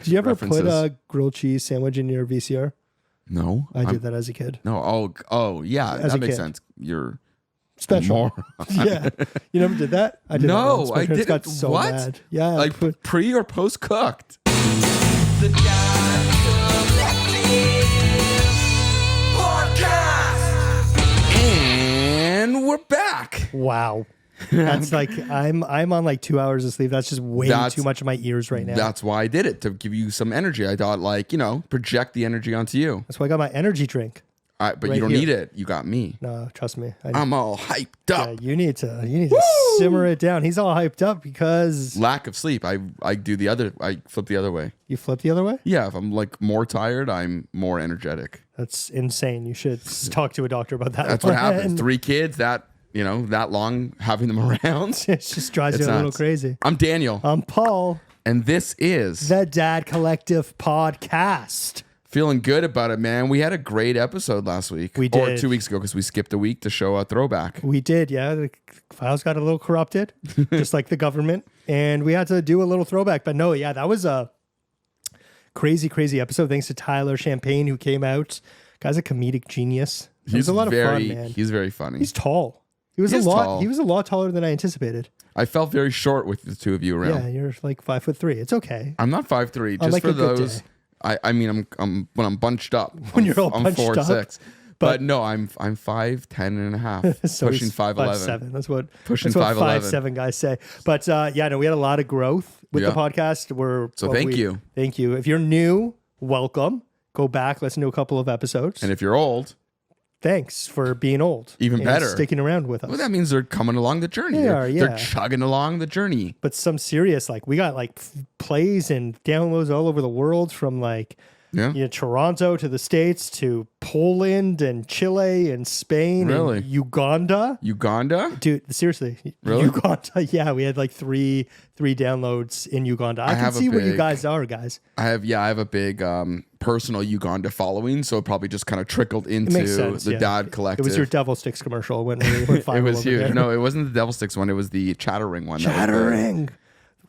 Did you ever references. put a grilled cheese sandwich in your VCR? No. I did that as a kid. No. Oh, yeah. As that a makes kid. sense. You're Special. more. Yeah. You never did that? I did that No, once. My I parents didn't. got so What? mad. Yeah. Like pre or post cooked. The Dad Collective Podcast. And we're back. Wow. That's like I'm on like 2 hours of sleep. That's just way too much of my ears right now. That's why I did it, to give you some energy. I thought, like, project the energy onto you. That's why I got my energy drink. But right you don't here. need it. You got me. No, trust me. I'm all hyped up. Yeah, you need to simmer it down. He's all hyped up because Lack of sleep. I flip the other way. you flip the other way. Yeah, if I'm like more tired, I'm more energetic. That's insane. You should talk to a doctor about that. That's what happens. 3 kids, that long, having them around. It just drives It's you a little nuts. crazy. I'm Daniel. I'm Paul. And this is The Dad Collective Podcast. feeling good about it, man. We had a great episode last week. We Or did. 2 weeks ago, because we skipped a week to show a throwback. We did, yeah. The files got a little corrupted, just like the government. And we had to do a little throwback. But no, yeah, that was a crazy, crazy episode. Thanks to Tyler Champagne, who came out. Guy's a comedic genius. It was a lot of fun, man. He's very funny. He's tall. He was He is a lot. tall. He was a lot taller than I anticipated. I felt very short with the two of you around. Yeah, you're like 5'3". It's okay. I'm not 5'3". On Just like for a good those. day. I mean, I'm when I'm bunched up. When you're all I'm bunched 4'6". up. But no, I'm 5'10" and a half, So pushing he's 5'11". 5'7". That's what Pushing that's what 5'11". 5'7" guys say. But yeah, no, we had a lot of growth with the Yeah. podcast. Thank you. Thank you. If you're new, welcome. Go back, listen to a couple of episodes. And if you're old, Thanks for being old. Even and better. sticking around with us. well, that means they're coming along the journey. They are, yeah. They're chugging along the journey. But some serious, like we got like plays and downloads all over the world from like Yeah. Toronto to the States to Poland and Chile and Spain Really? and Uganda. Uganda? Dude, seriously. Really? Uganda. Yeah, we had like three downloads in Uganda. I can have a see where you big- guys are, guys. I have a big personal Uganda following, so it probably just kind of trickled It into makes sense. the yeah. Dad Collective. It was your Devil Sticks commercial when we went viral. It was over huge. there. No, it wasn't the Devil Sticks one. It was the Chattering one. That was Chattering.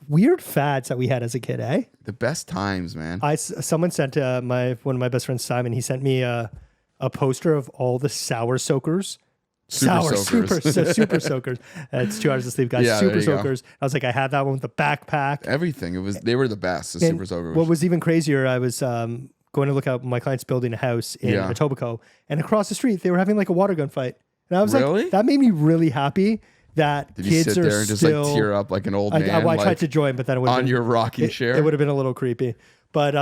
Weird fads that we had as a kid, eh? the best times, man. Someone sent one of my best friends, Simon. He sent me a poster of all the sour soakers. Super soakers. Super soakers. It's 2 hours of sleep, guys. Yeah, Super there you go. soakers. I was like, I had that one with the backpack. Everything. They were the best. The And Super Soakers. what was even crazier, I was going to look out. My client's building a house in Yeah. Etobicoke, and across the street they were having like a water gun fight. And I was Really? like, that made me really happy that Did you kids sit are there and just still. like tear up like an old I man? tried like, to join, but then it would on your rocking chair? It would have been a little creepy. But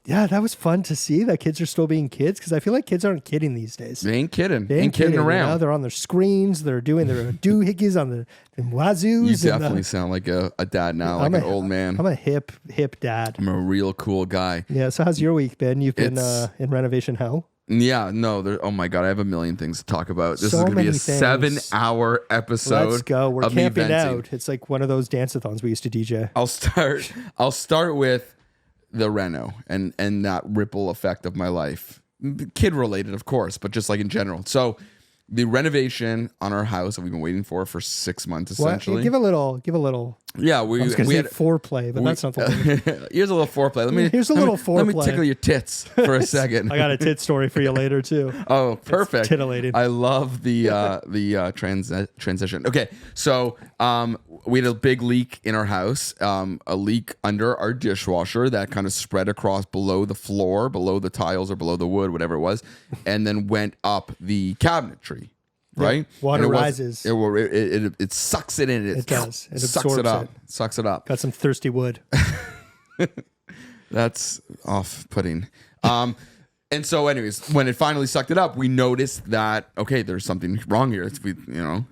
yeah, that was fun to see that kids are still being kids, because I feel like kids aren't kidding these days. They ain't kidding. They ain't kidding around. You know? They're on their screens. They're doing their doohickeys on the wazoos. You and, definitely sound like a dad now, like an old man. I'm a hip dad. I'm a real cool guy. Yeah. So how's your week been? You've been It's- in renovation hell. Yeah, no, oh my God, I have a million things to talk about. This So is going to be many a things. 7-hour episode. Let's go. We're of me camping venting. out. It's like one of those dance-a-thons we used to DJ. I'll start with the reno and that ripple effect of my life. Kid related, of course, but just like in general. So the renovation on our house that we've been waiting for 6 months, essentially. Well, give a little. Yeah, I was going to say foreplay, but that's not the word. Here's a little foreplay. Here's a little Let me foreplay. tickle your tits for a second. I got a tit story for you later too. Oh, perfect. titillating. I love the transition. Okay, so we had a big leak in our house, a leak under our dishwasher that kind of spread across below the floor, below the tiles or below the wood, whatever it was, and then went up the cabinetry. Right, water And rises. It sucks it in. It does. It sucks absorbs it up. it. Sucks it up. Got some thirsty wood. That's off-putting. And so, anyways, when it finally sucked it up, we noticed that okay, there's something wrong here.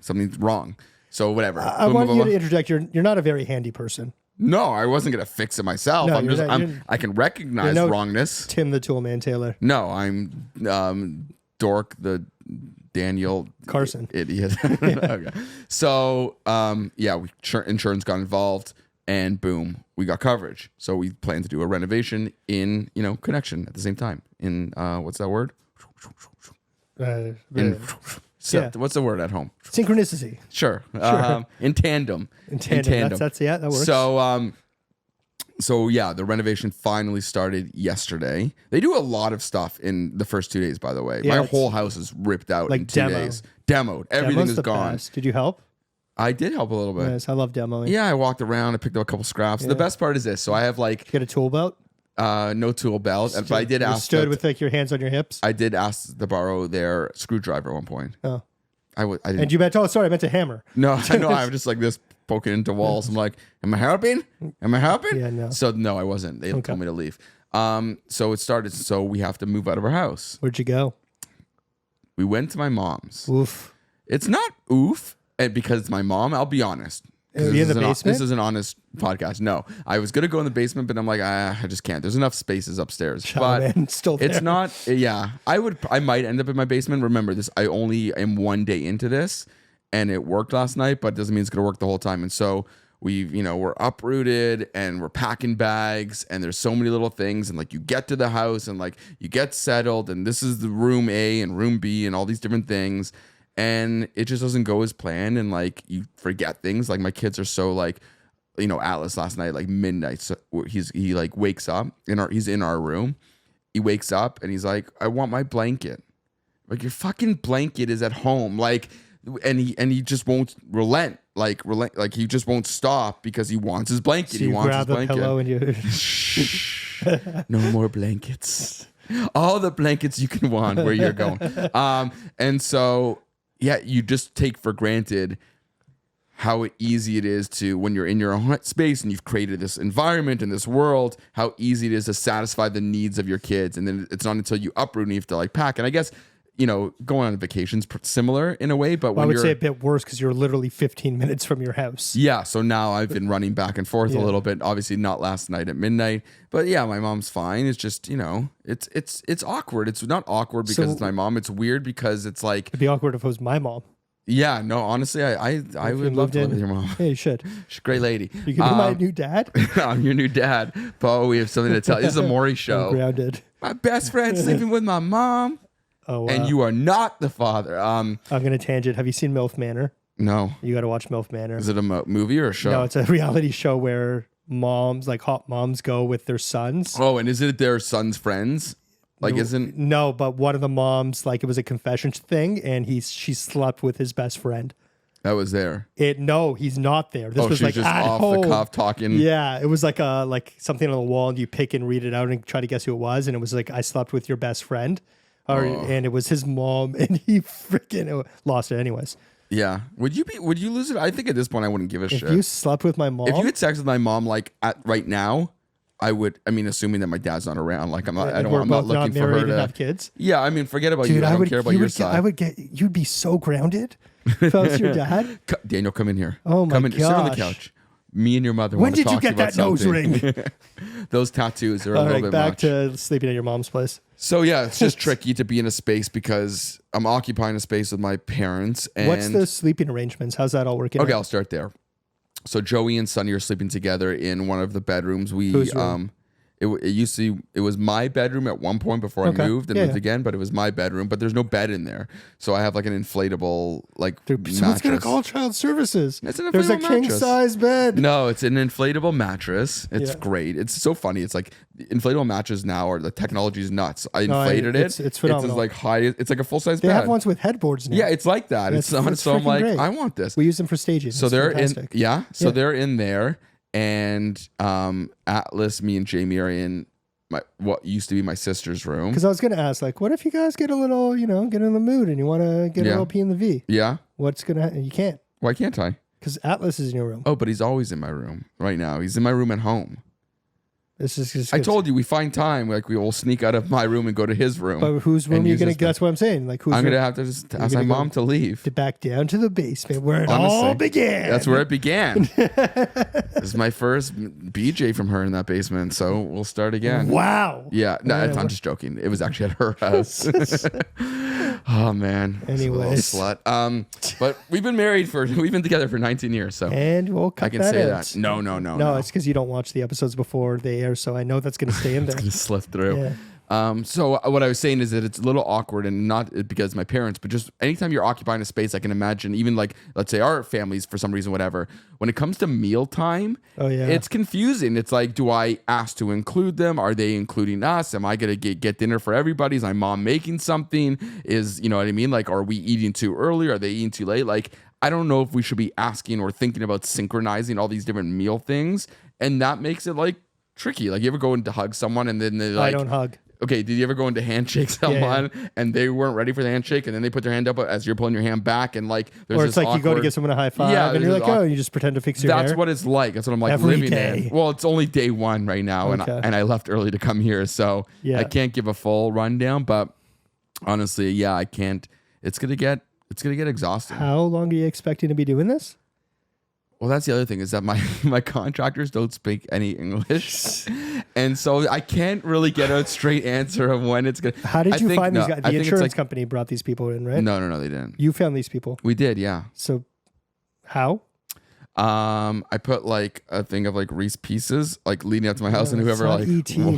Something's wrong. So whatever. I Boom, want boom, you boom. to interject. You're not a very handy person. No, I wasn't gonna fix it myself. No, you're I can recognize no wrongness. Tim the Toolman Taylor. No, I'm Dork the Daniel Carson. idiot. Okay. So insurance got involved, and boom, we got coverage. So we plan to do a renovation in connection at the same time. In what's that word? What's the word at home? Synchronicity. Sure. In tandem. In tandem. That works. So So yeah, the renovation finally started yesterday. They do a lot of stuff in the first 2 days, by the way. Yeah, My it's whole house is ripped out like in 2 demo. days. Demoed. Everything Demo's is the gone. best. Did you help? I did help a little bit. Yes, I love demoing. Yeah, I walked around. I picked up a couple scraps. The best part is this. So I have like Get a tool belt. no tool belt, but I did You ask. stood with like your hands on your hips. I did ask to borrow their screwdriver at one point. Oh, I didn't. and you meant? Oh, sorry, I meant a hammer. No, I know. I'm just like this poking into walls. I'm like, am I helping? Am I helping? Yeah, no. So no, I wasn't. They told me to leave. So it started. So we have to move out of our house. Where'd you go? We went to my mom's. Oof. It's not oof, and because it's my mom. I'll be honest. Are you in the This basement? is an honest podcast. No, I was gonna go in the basement, but I'm like, I just can't. There's enough spaces upstairs. Oh, But man, still there. it's not. Yeah, I might end up in my basement. Remember this. I only am 1 day into this, and it worked last night, but it doesn't mean it's gonna work the whole time. And so we're uprooted and we're packing bags, and there's so many little things, and like you get to the house and like you get settled, and this is the room A and room B and all these different things. And it just doesn't go as planned, and like you forget things. Like my kids are so like, Atlas last night like midnight. So he like wakes up he's in our room. He wakes up and he's like, I want my blanket. Like your fucking blanket is at home. Like, and he just won't relent. Like he just won't stop because he wants his blanket. So He you wants his grab a blanket. pillow and you. No more blankets. All the blankets you can want where you're going. And so. Yeah, you just take for granted how easy it is to, when you're in your own space and you've created this environment and this world, how easy it is to satisfy the needs of your kids. And then it's not until you uproot and you have to like pack. And I guess, going on vacation's similar in a way, but when I would you're, say a bit worse because you're literally 15 minutes from your house. yeah, so now I've been running back and forth a little bit. Obviously not last night at midnight, but yeah, my mom's fine. It's just, it's awkward. It's not awkward because it's my mom. It's weird because it's like, It'd be awkward if it was my mom. yeah, no, honestly, I would love to live with your mom. Yeah, you should. She's a great lady. You can be my new dad. I'm your new dad. Bo, we have something to tell you. This is a Maury show. Grounded. My best friend sleeping with my mom, Oh, wow. and you are not the father. I'm going to tangent. Have you seen MILF Manor? No. You got to watch MILF Manor. Is it a movie or a show? No, it's a reality show where moms, like hot moms, go with their sons. Oh, and is it their son's friends? Like, isn't... No, but one of the moms, like it was a confession thing, and she slept with his best friend. That was there. No, he's not there. This was she's like just at off home. the cuff talking. Yeah, it was like something on the wall, and you pick and read it out and try to guess who it was, and it was like, I slept with your best friend, and it was his mom, and he freaking lost it anyways. Yeah. Would you lose it? I think at this point I wouldn't give a shit. If you slept with my mom, If you had sex with my mom, like right now, I would. I mean, assuming that my dad's not around, like I'm not we're not both looking for her married to and have kids. Yeah, I mean, forget about Dude, you. I don't would, care about you your would side. I would get. You'd be so grounded if I was your dad. Daniel, come in here. Oh my come in, Sit on the gosh. couch. Me and your mother. When want to did you talk get about that nose something. ring? Those tattoos are a All little right, bit back much. to sleeping at your mom's place. So yeah, it's just tricky to be in a space because I'm occupying a space with my parents. And What's the sleeping arrangements? How's that all working? Okay, out? I'll start there. So Joey and Sonny are sleeping together in one of the bedrooms. Whose room? It was my bedroom at one point before Okay. I moved and Yeah, lived yeah. again, but it was my bedroom. But there's no bed in there, so I have like an inflatable Someone's mattress. gonna call child services. It's an There's a inflatable king mattress. size bed. No, it's an inflatable mattress. It's Yeah. great. It's so funny. It's like inflatable mattresses now are the technology is nuts. I No, inflated it's it. phenomenal. It's like high. It's like a full size They bed. have ones with headboards now. Yeah, it's like that. It's So I'm freaking like, great. I want this. We use them for staging. So It's they're fantastic. in, yeah. So Yeah. they're in there, and Atlas, me, and Jamie are in what used to be my sister's room. Because I was gonna ask, like, what if you guys get a little, get in the mood and you want to get a Yeah. little P in the V? Yeah. What's gonna happen? You can't Why can't I? because Atlas is in your room. Oh, but he's always in my room right now. He's in my room at home. This is just. I told you we find time. Like we will sneak out of my room and go to his room. But whose room and are you use gonna? his bed. That's what I'm saying. Like, who's I'm room? gonna have to just ask my gonna go mom to leave. to back down to the basement where it Honestly, all began. That's where it began. This is my first BJ from her in that basement, so we'll start again. Wow. Yeah, no, Yeah, I'm just joking. It was actually at her house. Oh man. Anyways. Little slut. But we've been together for 19 years, so And we'll cut I can that say out. that. No. No, it's because you don't watch the episodes before they air, so I know that's going to stay in there. Gonna slip through. Yeah. So what I was saying is that it's a little awkward, and not because my parents, but just anytime you're occupying a space, I can imagine, even like, let's say our families, for some reason, whatever, when it comes to mealtime, it's confusing. It's like, do I ask to include them? Are they including us? Am I going to get dinner for everybody? Is my mom making something? You know what I mean? Like, are we eating too early? Are they eating too late? Like, I don't know if we should be asking or thinking about synchronizing all these different meal things. And that makes it like tricky. Like, you ever go in to hug someone and then they're like, I don't hug. Okay, did you ever go into handshake someone and they weren't ready for the handshake, and then they put their hand up as you're pulling your hand back, and like there's or it's this like you go to give someone a high five and you're like, oh, you just pretend to fix your hair. That's what it's like. That's what I'm like Every living day. in. Well, it's only day one right now, and I left early to come here, so I can't give a full rundown. But honestly, I can't. It's gonna get exhausting. How long are you expecting to be doing this? Well, that's the other thing, is that my contractors don't speak any English. And so I can't really get a straight answer of when it's going to. How did you find these guys? The insurance company brought these people in, right? No, they didn't. You found these people? We did, yeah. So how? I put like a thing of like Reese Pieces like leading up to my house, and whoever like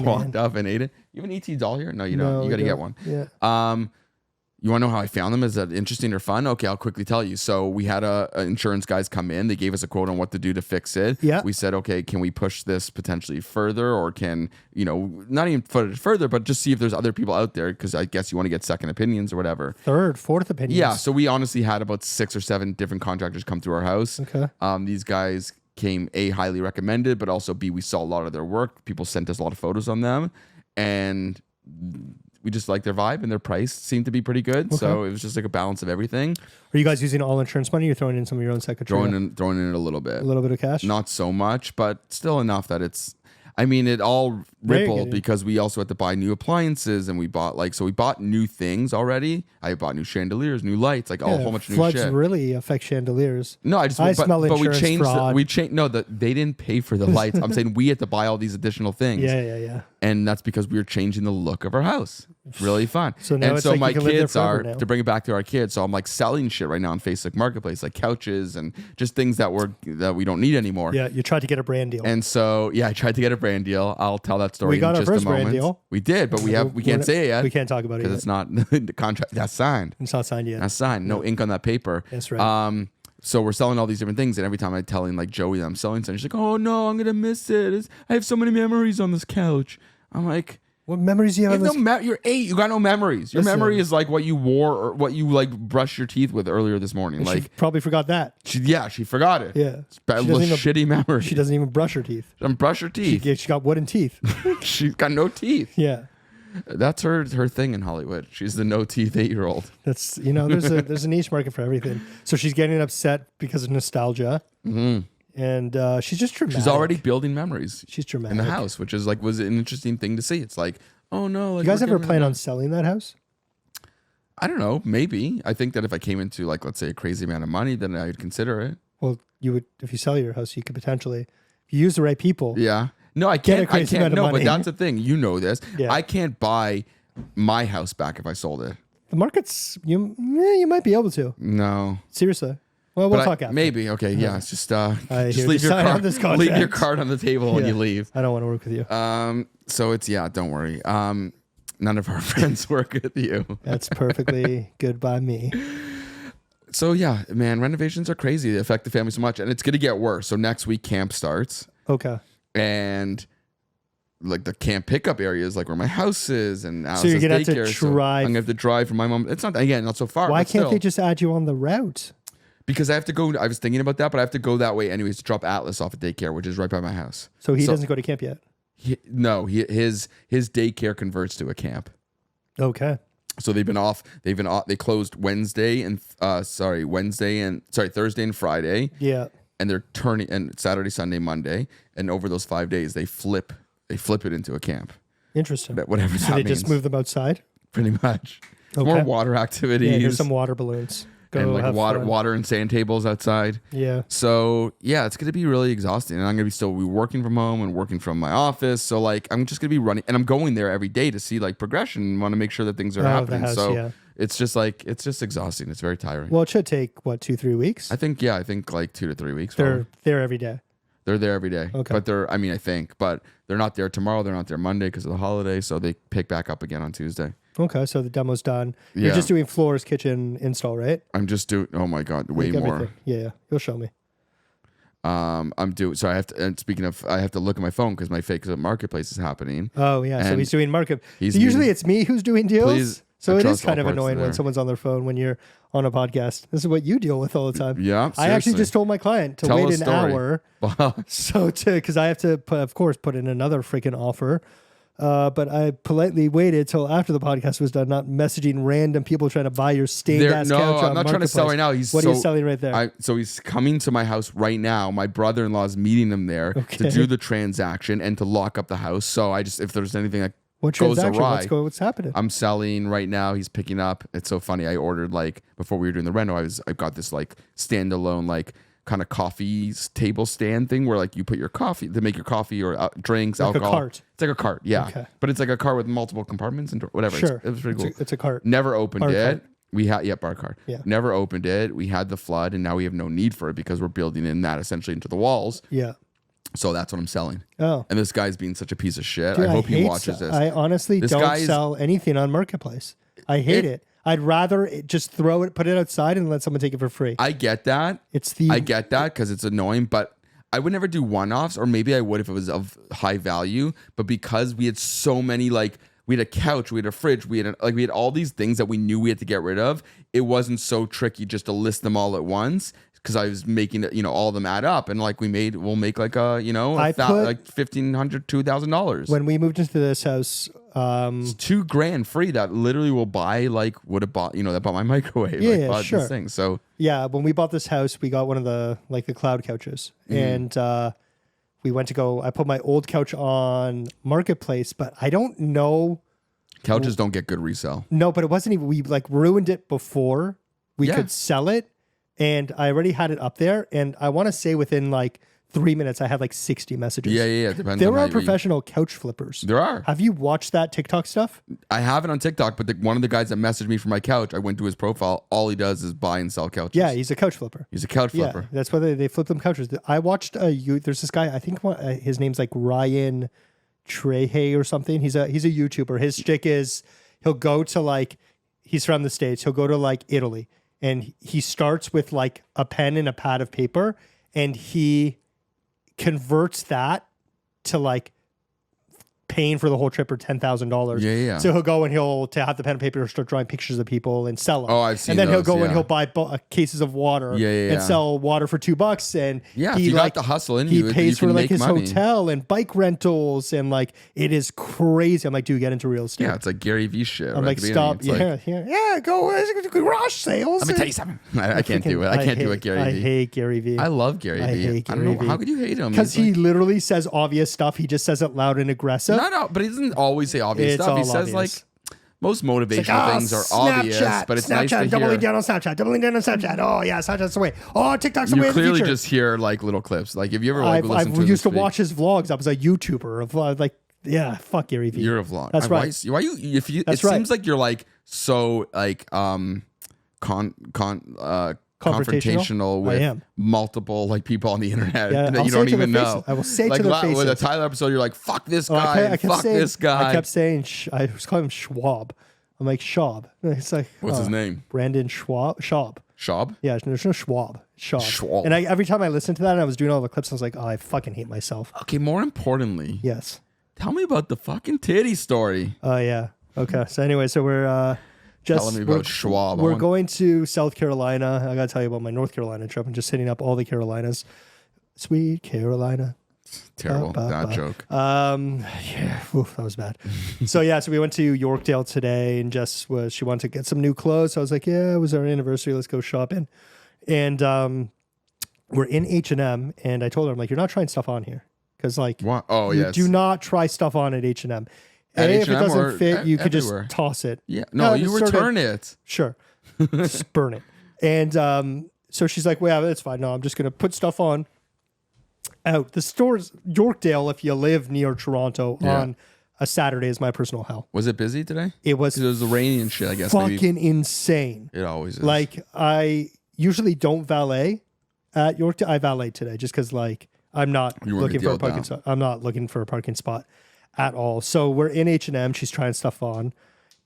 walked up and ate it. You have an ET doll here? No, you don't. You got to get one. Yeah. You want to know how I found them? Is that interesting or fun? Okay, I'll quickly tell you. So we had a insurance guys come in. They gave us a quote on what to do to fix it. Yeah. We said, okay, can we push this potentially further, or can, not even put it further, but just see if there's other people out there, because I guess you want to get second opinions or whatever. Third, fourth opinions. Yeah. So we honestly had about 6 or 7 different contractors come through our house. Okay. These guys came, A, highly recommended, but also B, we saw a lot of their work. People sent us a lot of photos on them, and we just like their vibe, and their price seemed to be pretty good. Okay. So it was just like a balance of everything. Are you guys using all insurance money? You're throwing in some of your own secretary? Throwing in a little bit. A little bit of cash? Not so much, but still enough that it's, it all rippled because we also had to buy new appliances, and we bought we bought new things already. I bought new chandeliers, new lights, like a whole bunch of new shit. Floods really affect chandeliers. No, I smell insurance we changed fraud. They didn't pay for the lights. I'm saying we had to buy all these additional things. Yeah. And that's because we were changing the look of our house. Really fun. So now it's like my you can live there kids are now. to bring it back to our kids. So I'm like selling shit right now on Facebook Marketplace, like couches and just things that we don't need anymore. Yeah, you tried to get a brand deal. And so I tried to get a brand deal. I'll tell that story We got in our just first a moment. brand deal. We did, but we can't say it yet. We can't talk about it because it's not the contract that's signed. It's not signed yet. That's signed. No ink on that paper. That's right. So we're selling all these different things, and every time I'm telling like Joey that I'm selling something, she's like, "Oh no, I'm gonna miss it. I have so many memories on this couch." I'm like, what memories do you have? You're 8. You got no memories. Your memory is like what you wore or what you like brushed your teeth with earlier this morning. She probably forgot that. She forgot it. Yeah, it's bad, shitty memory. She doesn't even brush her teeth. She doesn't brush her teeth. She got wooden teeth. She's got no teeth. Yeah. That's her thing in Hollywood. She's the no teeth 8-year-old. That's there's a niche market for everything. So she's getting upset because of nostalgia, and she's just dramatic. She's already building memories. She's dramatic in the house, which is was an interesting thing to see. It's like, oh no, like, you guys ever plan on selling that house? I don't know. Maybe. I think that if I came into let's say a crazy amount of money, then I'd consider it. Well, you would if you sell your house, you could potentially, if you use the right people. Yeah. No, I can't. I can't. No, but that's the thing. You know this. Yeah. I can't buy my house back if I sold it. The market's you might be able to. No. Seriously. Well, we'll talk after. Maybe. Okay. Yeah. It's just leave your card. Leave your card on the table when you leave. I don't want to work with you. So it's don't worry. None of our friends work with you. That's perfectly good by me. So yeah, man, renovations are crazy. They affect the family so much, and it's gonna get worse. So next week camp starts. Okay. And like the camp pickup area is like where my house is, and so you're gonna have to drive. So I'm gonna have to drive from my mom. It's not not so far. Why can't they just add you on the route? Because I have to go. I was thinking about that, but I have to go that way anyways to drop Atlas off at daycare, which is right by my house. So he doesn't go to camp yet. His daycare converts to a camp. Okay. So they've been off. They closed Thursday and Friday. Yeah. And they're turning and Saturday, Sunday, Monday, and over those 5 days they flip it into a camp. Interesting. Whatever that means. So they means. just move them outside? Pretty much. Okay. More water activities. Yeah, there's some water balloons. Go and like have water and sand tables outside. Yeah. So yeah, it's gonna be really exhausting, and I'm gonna be working from home and working from my office. So like I'm just gonna be running, and I'm going there every day to see like progression and want to make sure that things are happening. It's just exhausting. It's very tiring. Well, it should take 2-3 weeks. I think like 2 to 3 weeks. They're there every day. They're there every day. Okay. But I think, but they're not there tomorrow. They're not there Monday because of the holiday. So they pick back up again on Tuesday. Okay, so the demo's done. You're Yeah. just doing floors, kitchen install, right? I'm just doing, oh my God, way Like more. everything. Yeah, you'll show me. I'm doing, so I have to, and speaking of, I have to look at my phone because my fake marketplace is happening. Oh yeah, so And he's doing market. he's So usually meeting- it's me who's doing deals. Please, so I it is trust all kind of parts annoying when there. someone's on their phone when you're on a podcast. This is what you deal with all the time. Yeah, I actually seriously. just told my client to Tell a wait an story. hour. Wow. So because I have to, of course, put in another freaking offer. But I politely waited till after the podcast was done, not messaging random people trying to buy your stained ass couch. No, on I'm not trying to sell Marketplace. right now. He's what so, are you selling right there? So he's coming to my house right now. My brother-in-law is meeting him there Okay. to do the transaction and to lock up the house. So I just, if there's anything that what goes transaction? awry, What's happening? I'm selling right now. He's picking up. It's so funny. I ordered like before we were doing the reno. I got this like standalone like kind of coffee table stand thing where like you put your coffee to make your coffee or drinks, Like a alcohol. cart. It's like a cart, yeah. Okay. But it's like a cart with multiple compartments and whatever. Sure. It was pretty cool. It's a cart. Never opened Bar it. cart. We had bar cart. Yeah. Never opened it. We had the flood, and now we have no need for it because we're building in that essentially into the walls. Yeah. So that's what I'm selling. Oh. And this guy's being such a piece of shit. Dude, I hope he hate watches this. I honestly This don't guy is- sell anything on Marketplace. I hate it. I'd rather just throw it, put it outside, and let someone take it for free. I get that. I get that because it's annoying, but I would never do one-offs, or maybe I would if it was of high value. But because we had so many, like we had a couch, we had a fridge, we had all these things that we knew we had to get rid of. It wasn't so tricky just to list them all at once because I was making it, all of them add up, and like we'll make like a like $1,500, $2,000. When we moved into this house, It's $2,000 free that literally will buy like would have bought that bought my microwave. Yeah, like, yeah, bought sure. This thing. So yeah, when we bought this house, we got one of the cloud couches, and we went to go. I put my old couch on Marketplace, but I don't know. couches don't get good resale. No, but it wasn't even. We ruined it before we Yeah. could sell it, and I already had it up there. And I want to say within 3 minutes, I had 60 messages. Yeah. Depends. There on are how you- professional couch flippers. There are. Have you watched that TikTok stuff? I have it on TikTok, but one of the guys that messaged me for my couch, I went to his profile. All he does is buy and sell couches. Yeah, he's a couch flipper. He's a couch flipper. Yeah, that's why they flip them couches. I watched there's this guy, I think his name's Ryan Trehe or something. He's a YouTuber. His shtick is he'll go to he's from the States. He'll go to Italy, and he starts with a pen and a pad of paper, and he converts that to paying for the whole trip or $10,000. Yeah. So he'll go and to have the pen and paper start drawing pictures of people and sell them. Oh, I've seen And then those, he'll go and yeah. he'll buy cases of water Yeah. and sell water for $2. And Yeah, if he you got the hustle in he you, pays you can for make his money. hotel and bike rentals and it is crazy. I'm like, dude, get into real estate. Yeah, it's like Gary Vee shit. I'm right at the beginning. stop. It's Go garage sales. Let me tell you something. I can't do it. I can't do it, Gary I Vee. hate Gary Vee. I love Gary I Vee. hate I don't Gary know. Vee. How could you hate him? Because He's he literally says obvious stuff. He just says it loud and aggressive. no, but he doesn't always say obvious It's stuff. He all says obvious. most motivational things are obvious, but it's nice to doubling hear. down on Snapchat, doubling down on Snapchat. Oh yeah, Snapchat's the way. Oh, TikTok's the way You of the clearly future. just hear little clips. If you ever I listen to used to him watch his vlogs. I was a YouTuber of yeah, fuck Gary Vee. You're a vlog. That's right. Why you? If you, That's it right. seems like you're so confrontational with I am. multiple people on the internet Yeah, that I'll you say don't it to their even know. faces. I will say it to their With a faces. Tyler episode, you're like, "Fuck this Oh, guy, I kept fuck saying, this guy." I kept saying, I was calling him Schwab. I'm like, Schwab. It's like, What's his name? Brandon Schwab. Schwab. Yeah, there's no Schwab. Schwab. And every time I listened to that and I was doing all the clips, I was like, oh, I fucking hate myself. Okay, more importantly, Yes. tell me about the fucking titty story. Oh, yeah. Okay. So anyway, so we're just Telling me about Schwab. We're going to South Carolina. I got to tell you about my North Carolina trip. I'm just hitting up all the Carolinas. Sweet Carolina. Terrible that joke. Yeah, oof, that was bad. So we went to Yorkdale today, and she wanted to get some new clothes. So I was like, yeah, it was our anniversary. Let's go shopping. And we're in H&M, and I told her, I'm like, you're not trying stuff on here because What? Oh, you yes. do not try stuff on at H&M. At If it H&M or doesn't fit, you could everywhere? just toss it. Yeah. No, you just sort of- return it. Sure. Just burn it. And so she's like, well, yeah, that's fine. No, I'm just going to put stuff on out. The store's Yorkdale, if you live near Toronto, Yeah. on a Saturday is my personal hell. Was it busy today? It was 'Cause it was the rainy and shit, I guess. fucking Maybe. insane. It always is. I usually don't valet at Yorkdale. I valet today just because I'm not You want looking to for a deal parking down. spot. I'm not looking for a parking spot at all. So we're in H&M. She's trying stuff on.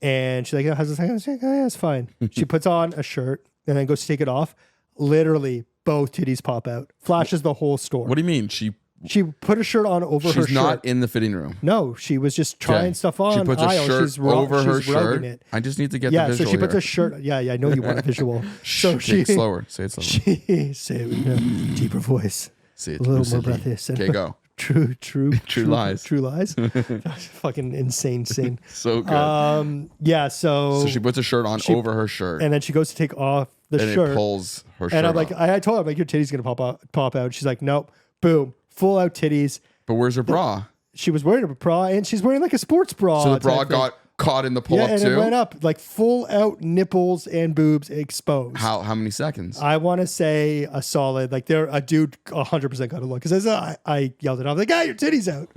And she's like, oh, how's this? I was like, oh, yeah, it's fine. She puts on a shirt and then goes to take it off. Literally, both titties pop out. Flashes the whole store. What do you mean? She put a shirt on over her shirt. She's not in the fitting room. No, she was just trying Okay. stuff on. She puts a aisle. shirt she's over her she's rubbing shirt. It. I just need to get Yeah, the so visual she puts here. a shirt. Yeah, I know you want a visual. So Say it she slower. Say it slower. She say it with a deeper voice, Say it a little more lucidly. breathless. Okay, go. True lies. True lies. That's fucking insane scene. So good. Yeah. So She puts a shirt on over her shirt, and then she goes to take off the and shirt, it pulls her shirt and I'm like, off. I told her, I'm like, your titty's gonna pop out. She's like, nope. Boom, full out titties. But where's her bra? She was wearing a bra, and she's wearing like a sports bra. So the bra type thing. got caught in the pull Yeah, up and too. it went up like full out nipples and boobs exposed. How many seconds? I want to say a solid, like a dude 100% got a look. Because I yelled it out, I was like, your titty's out.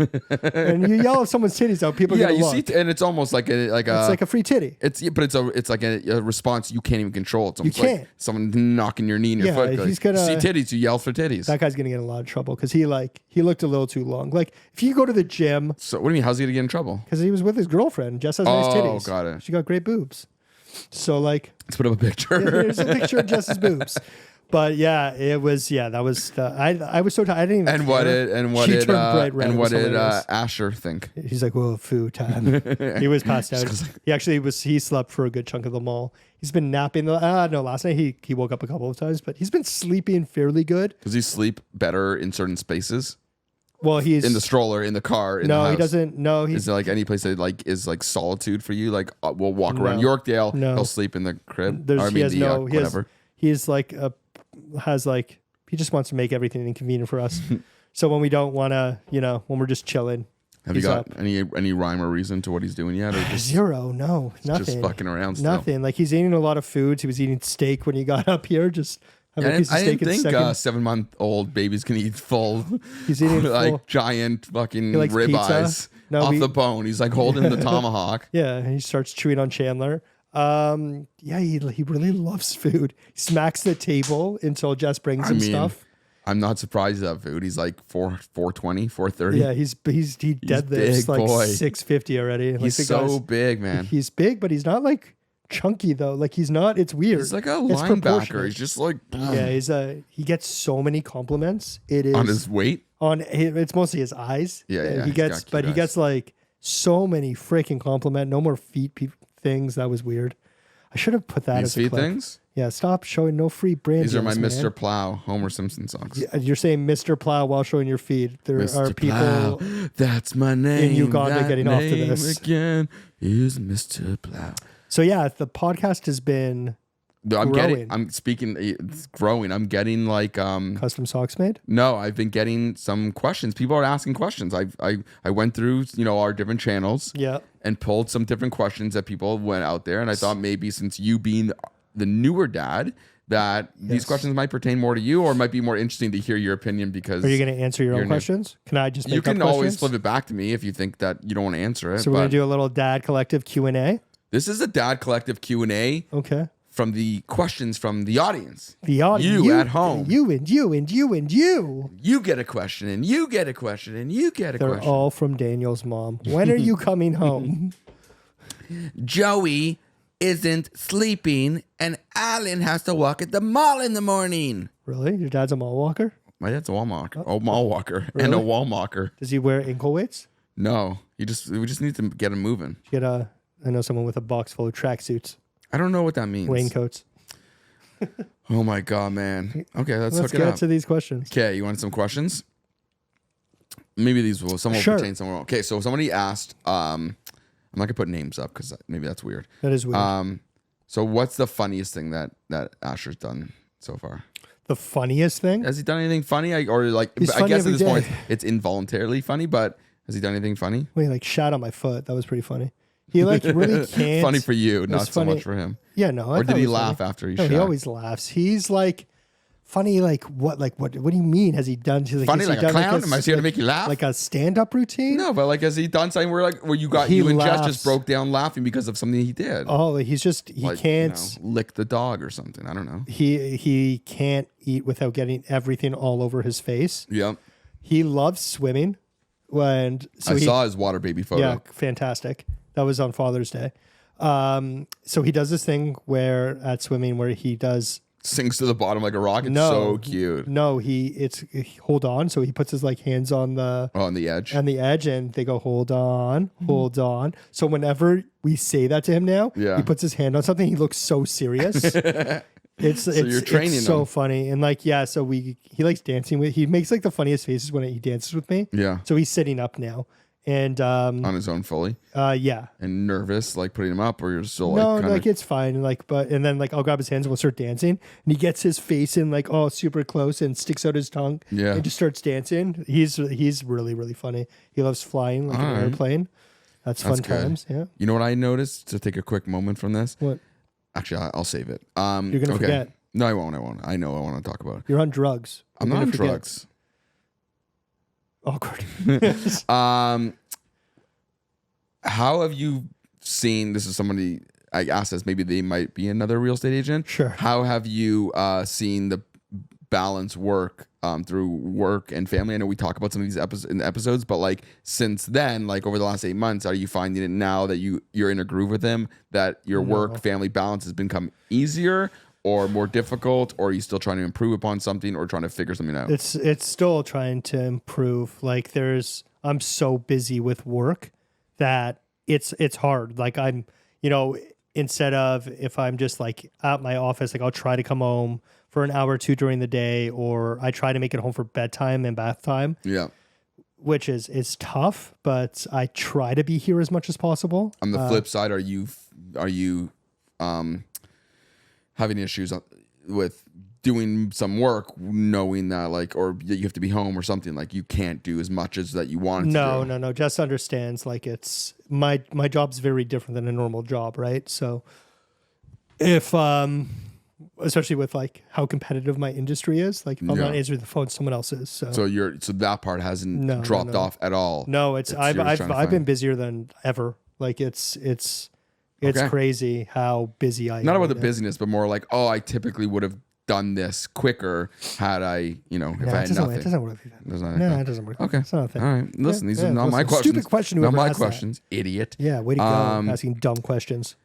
And you yell if someone's titty's out, people Yeah, get a you look. see, and it's almost like a It's like a free titty. it's like a response you can't even control. It's almost can't. like someone knocking your knee in your Yeah, foot. Like, he's gonna- you see titties, you yell for titties. That guy's going to get in a lot of trouble because he looked a little too long. Like if you go to the gym, So what do you mean? How's he gonna get in trouble? because he was with his girlfriend, Jess has nice Oh, titties. got it. She got great boobs. So like, Let's put up a picture. here's a picture of Jess's boobs. But yeah, it was that was I was so tired. I didn't even. And what care. did and what She did turned bright red. and It what was did hilarious. Asher think? He's like, whoa, food time. He was passed out. He actually he slept for a good chunk of the mall. He's been napping. Last night he woke up a couple of times, but he's been sleeping fairly good. Does he sleep better in certain spaces? Well, he's In the stroller, in the car, in the no, house? he doesn't. No, Is he's there like any place that like is like solitude for you? Like we'll walk around No. Yorkdale. No. He'll sleep in the crib. there's Or, I he mean, has the, no he has, whatever. he's like he just wants to make everything inconvenient for us. So when we don't want to, when we're just chilling, Have you he's got up. any rhyme or reason to what he's doing yet, or just Zero, no, nothing. just fucking around? Still? Nothing. Like he's eating a lot of foods. He was eating steak when he got up here. Just having a I piece of didn't steak in think second. 7-month-old babies can eat full. He's eating like full. giant fucking He likes pizza. ribeyes No, off we- the bone. He's like holding the tomahawk. Yeah, and he starts chewing on Chandler. Yeah, he really loves food. He smacks the table until Jess brings him stuff. I'm not surprised at that food. He's like 420, 430. Yeah, he deadlifts big, like boy. 650 already. Like He's the so guy's- big, man. He's big, but he's not like chunky though. Like he's not. It's weird. He's like a It's linebacker. proportionate. He's just like Yeah, he gets so many compliments. It is on his weight. it's mostly his eyes. Yeah, And yeah, He he's gets, got but cute he eyes. gets like so many freaking compliment. No more feet things. That was weird. I should have put that These as a feet clip. things. Yeah, stop showing no free brand. These are my deals, man. Mr. Plow, Homer Simpson songs. You're saying Mr. Plow while showing your feet. There are Mr. people. Plow, that's my name. Uganda That getting off to name this. again is Mr. Plow. So yeah, the podcast has been I'm growing. it's growing. I'm getting like custom socks made. no, I've been getting some questions. People are asking questions. I went through, our different channels Yeah. and pulled some different questions that people went out there, and I thought maybe since you being the newer dad, that these questions might pertain more to you, or might be more interesting to hear your opinion because Are you going to answer your own new. questions? Can I just make you up can always questions? flip it back to me if you think that you don't want to answer it. So we're but going to do a little dad collective Q&A. this is a Dad Collective Q&A Okay. from the questions from the audience. The audience. You at home. You and you and you and you. You get a question, and you get a question, and you get a They're question. all from Daniel's mom. When are you coming home? Joey isn't sleeping, and Alan has to walk at the mall in the morning. Really? Your dad's a mall walker? My dad's a wall walker, mall walker, and a Really? wall walker. Does he wear ankle weights? No, we just need to get him moving. Get I know someone with a box full of tracksuits, I don't know what that means. raincoats. Oh my god, man. Okay, let's Let's hook it get up. to these questions. Okay, you want some questions? Maybe these will. Some will Sure. pertain somewhere. Okay, so somebody asked. I'm not gonna put names up because maybe that's weird. That is weird. So what's the funniest thing that Asher's done so far? The funniest thing? Has he done anything funny? I He's guess funny at every this point day. it's involuntarily funny, but has he done anything funny? When he like shat on my foot. That was pretty funny. He like really can't. Funny for you, It not was so funny. much for him. Yeah, no. I Or thought did he it was laugh funny. after he No, shot? he always laughs. He's like funny. Like what? Like what? What do you mean? Has he done? Like, Funny has he like a done, clown? Am I here to make you laugh? Like a stand-up routine? No, but like has he done something where He you and Jess laughs. just broke down laughing because of something he did? Oh, like, he's just he Like, can't. lick the dog or something. I don't know. He can't eat without getting everything all over his face. Yeah. he loves swimming. I saw his water baby photo. Yeah, fantastic. That was on Father's Day. So he does this thing where at swimming where he does Sinks to the bottom like a rock. It's so cute. No, hold on. So he puts his like hands on the on the edge. And they go, hold on. So whenever we say that to him now, Yeah. he puts his hand on something. He looks so serious. you're training it's so him. funny. And like, yeah, so he likes dancing he makes like the funniest faces when he dances with me. Yeah. So he's sitting up now. And On his own fully. yeah. And nervous, like putting him up, or you're still No, like like it's fine. And then like I'll grab his hands and we'll start dancing. And he gets his face in like super close and sticks out his tongue. Yeah. And just starts dancing. He's really, really funny. He loves flying like an airplane. That's fun good. times. Yeah. You know what I noticed? To take a quick moment from this. What? Actually, I'll save it. You're gonna forget. No, I won't. I know I want to talk about it. You're on drugs. I'm not on drugs. Awkward. How have you seen, this is somebody I asked this, maybe they might be another real estate agent. Sure. How have you seen the balance work through work and family? I know we talk about some of these episodes, but like since then, like over the last 8 months, are you finding it now that you're in a groove with him, that your work family balance has become easier or more difficult, or are you still trying to improve upon something or trying to figure something out? It's still trying to improve. Like I'm so busy with work that it's hard. Like I'm, instead of if I'm just like at my office, like I'll try to come home for an hour or two during the day, or I try to make it home for bedtime and bath time. Yeah. Which is tough, but I try to be here as much as possible. On the flip side, are you having issues with doing some work, knowing that like, or you have to be home or something, like you can't do as much as that you want to do? No. Jess understands, like it's my job's very different than a normal job, right? So if especially with like how competitive my industry is, like if I'm not answering the phone, someone else is. So that part hasn't dropped off at all. No, I've been busier than ever. Like it's crazy how busy I am. Not about the busyness, but more like, I typically would have done this quicker had I, if I had nothing. It doesn't work like that. No, it doesn't work. Okay. It's not a thing. All right. Listen, these are not my questions. Stupid question. Not my questions, idiot. Yeah, way to go. Asking dumb questions.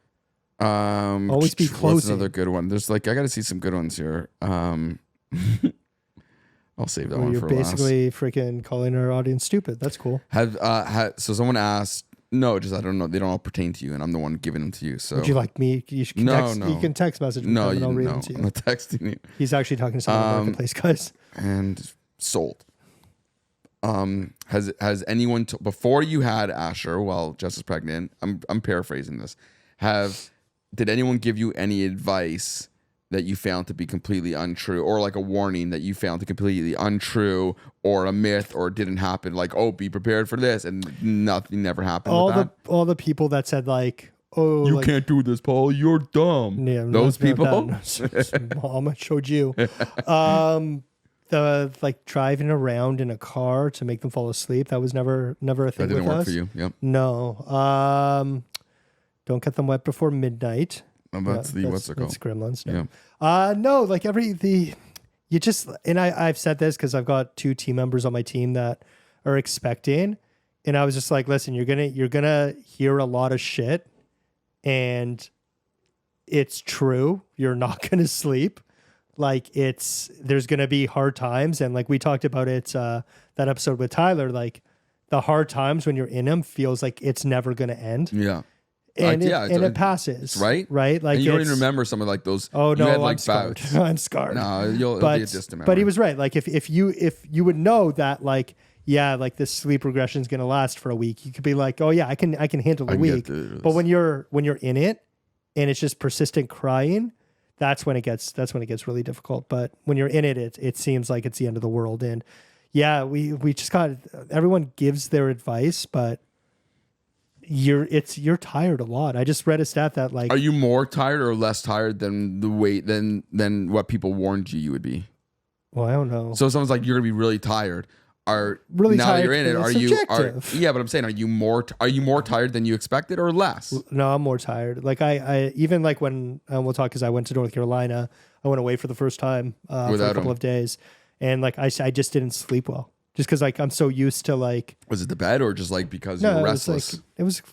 Always be What's closing. another good one? There's like, I got to see some good ones here. I'll save that one you're for basically freaking calling our audience stupid. That's cool. So someone asked, no, just I don't know. They don't all pertain to you, and I'm the one giving them to you. So would you like me? You can text message me. No, and I'll read them to you. I'm not texting you. He's actually talking to someone in the marketplace, guys. And sold. Has anyone before you had Asher while Jess is pregnant? I'm paraphrasing this. Did anyone give you any advice that you found to be completely untrue, or like a warning that you found to completely untrue, or a myth, or didn't happen? Like, be prepared for this, and nothing never happened. All the people that said like, you can't do this, Paul. You're dumb. Yeah, those people. Mom showed you. The like driving around in a car to make them fall asleep. That was never a thing That didn't with work us. for you. Yep. No. Don't get them wet before midnight. What's it called? That's Gremlins. No. No, like you just, and I've said this because I've got 2 team members on my team that are expecting, and I was just like, listen, you're gonna hear a lot of shit, and it's true. You're not gonna sleep. Like there's gonna be hard times, and like we talked about it that episode with Tyler, like the hard times when you're in them feels like it's never gonna end. Yeah. And it passes, right? Like and you don't even remember some of like those. Oh no, you had, I'm like, scarred. bouts. I'm scarred. No, it'll be a distant memory. But he was right. Like if you would know that, like, yeah, like this sleep regression is gonna last for a week, you could be like, oh yeah, I can handle a week. But when you're in it and it's just persistent crying, that's when it gets really difficult. But when you're in it, it seems like it's the end of the world. And yeah, we just got, everyone gives their advice, but you're tired a lot. I just read a stat that like, are you more tired or less tired than than what people warned you would be? Well, I don't know. So someone's like, you're gonna be really tired. Really now tired, that you're in it, subjective. but I'm saying, are you more tired than you expected or less? No, I'm more tired. Like I even like when we'll talk, because I went to North Carolina, I went away for the first time for a couple of days, and like I just didn't sleep well. just because like I'm so used to like. Was it the bed or just like because No, you're it was restless?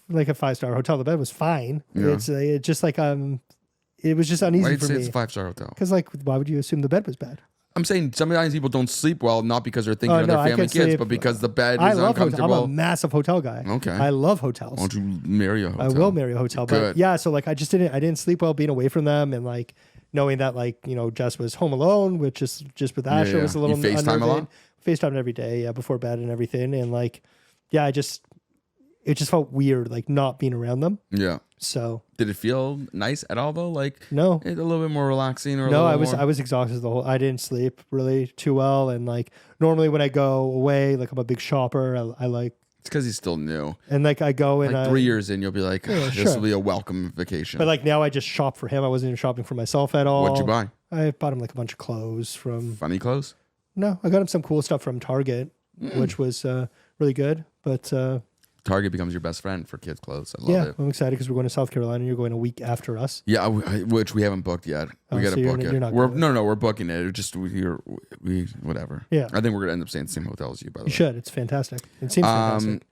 like a 5-star hotel. The bed was fine. Yeah. It's just like it was just uneasy Why did for you say me. it's a 5-star hotel? Because like, why would you assume the bed was bad? I'm saying sometimes people don't sleep well, not because they're thinking of no, their I family can kids, sleep. but because the bed I is love hotels. I'm uncomfortable. a massive hotel guy. Okay. I love hotels. Why don't you marry a hotel? I will marry a hotel. But Good. yeah, so like I didn't sleep well being away from them and like knowing that like, Jess was home alone, which is just with Asher yeah. was a little You FaceTime a lot? unnerving. FaceTime every day, yeah, before bed and everything. And like, yeah, it just felt weird, like not being around them. Yeah. So Did it feel nice at all though? Like no. a little bit more relaxing or a No, little I was exhausted I didn't sleep really too well. And like normally when I go away, like I'm a big shopper. I like It's because he's still new. and like I go and Like 3 years in, you'll be like, this sure. will be a welcome vacation. but like now I just shop for him. I wasn't even shopping for myself at all. What'd you buy? I bought him like a bunch of clothes from Funny clothes? No, I got him some cool stuff from Target, which was really good. But Target becomes your best friend for kids' clothes. I love yeah, it. I'm excited because we're going to South Carolina. You're going a week after us. Yeah, which we haven't booked yet. We got so to you're- book it. you're not We're going. no, we're booking it. It just we whatever. Yeah. I think we're gonna end up staying in the same hotel as you. By the You way, should. It's fantastic. It seems fantastic.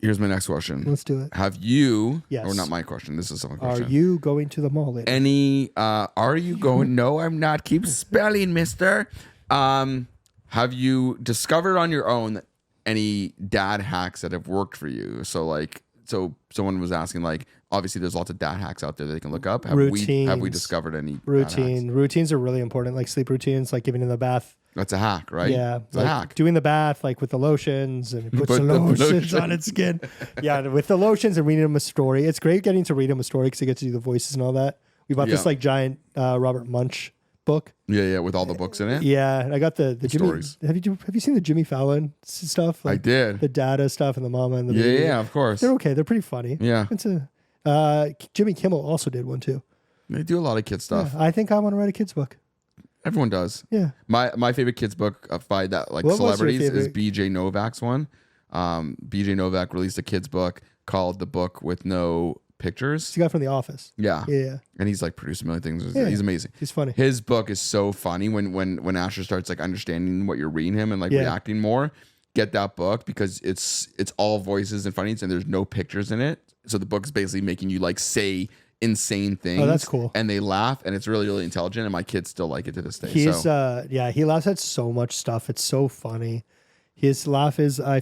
Here's my next question. Let's do it. Have you? Yes. Or not my question. This is someone's Are question. you going to the mall later? Any? Are you going? No, I'm not. Keep spelling, Mister. Have you discovered on your own any dad hacks that have worked for you? So someone was asking, like, obviously there's lots of dad hacks out there that they can look up. Have we Routines. discovered any dad hacks? Routines are really important, like sleep routines, like giving in the bath. That's a hack, right? Yeah, it's like a hack. doing the bath, like with the lotions, and it puts Put the the lotions lotion. on its skin. Yeah, with the lotions and reading them a story. It's great getting to read them a story because you get to do the voices and all that. We bought this Yeah. like giant Robert Munch book. Yeah, with all the books in it. Yeah, and I got the Jimmy. stories. Have you seen the Jimmy Fallon stuff? I Like did. the data stuff and the mama and the Yeah, baby. yeah, of course. They're okay. They're pretty funny. Yeah, It's a Jimmy Kimmel also did one too. they do a lot of kid stuff. Yeah, I think I want to write a kids book. Everyone does. Yeah. My favorite kids book by that like What was your celebrities is favorite? BJ Novak's one. BJ Novak released a kids book called The Book with No Pictures. It's the guy from The Office. Yeah. Yeah. And he's like produced a million things. Yeah. He's amazing. He's funny. His book is so funny when Asher starts like understanding what you're reading him and like Yeah. reacting more. Get that book because it's all voices and funny and there's no pictures in it. So the book is basically making you like say insane things. Oh, that's cool. And they laugh and it's really, really intelligent and my kids still like it to this day. He's so he laughs at so much stuff. It's so funny. His laugh is I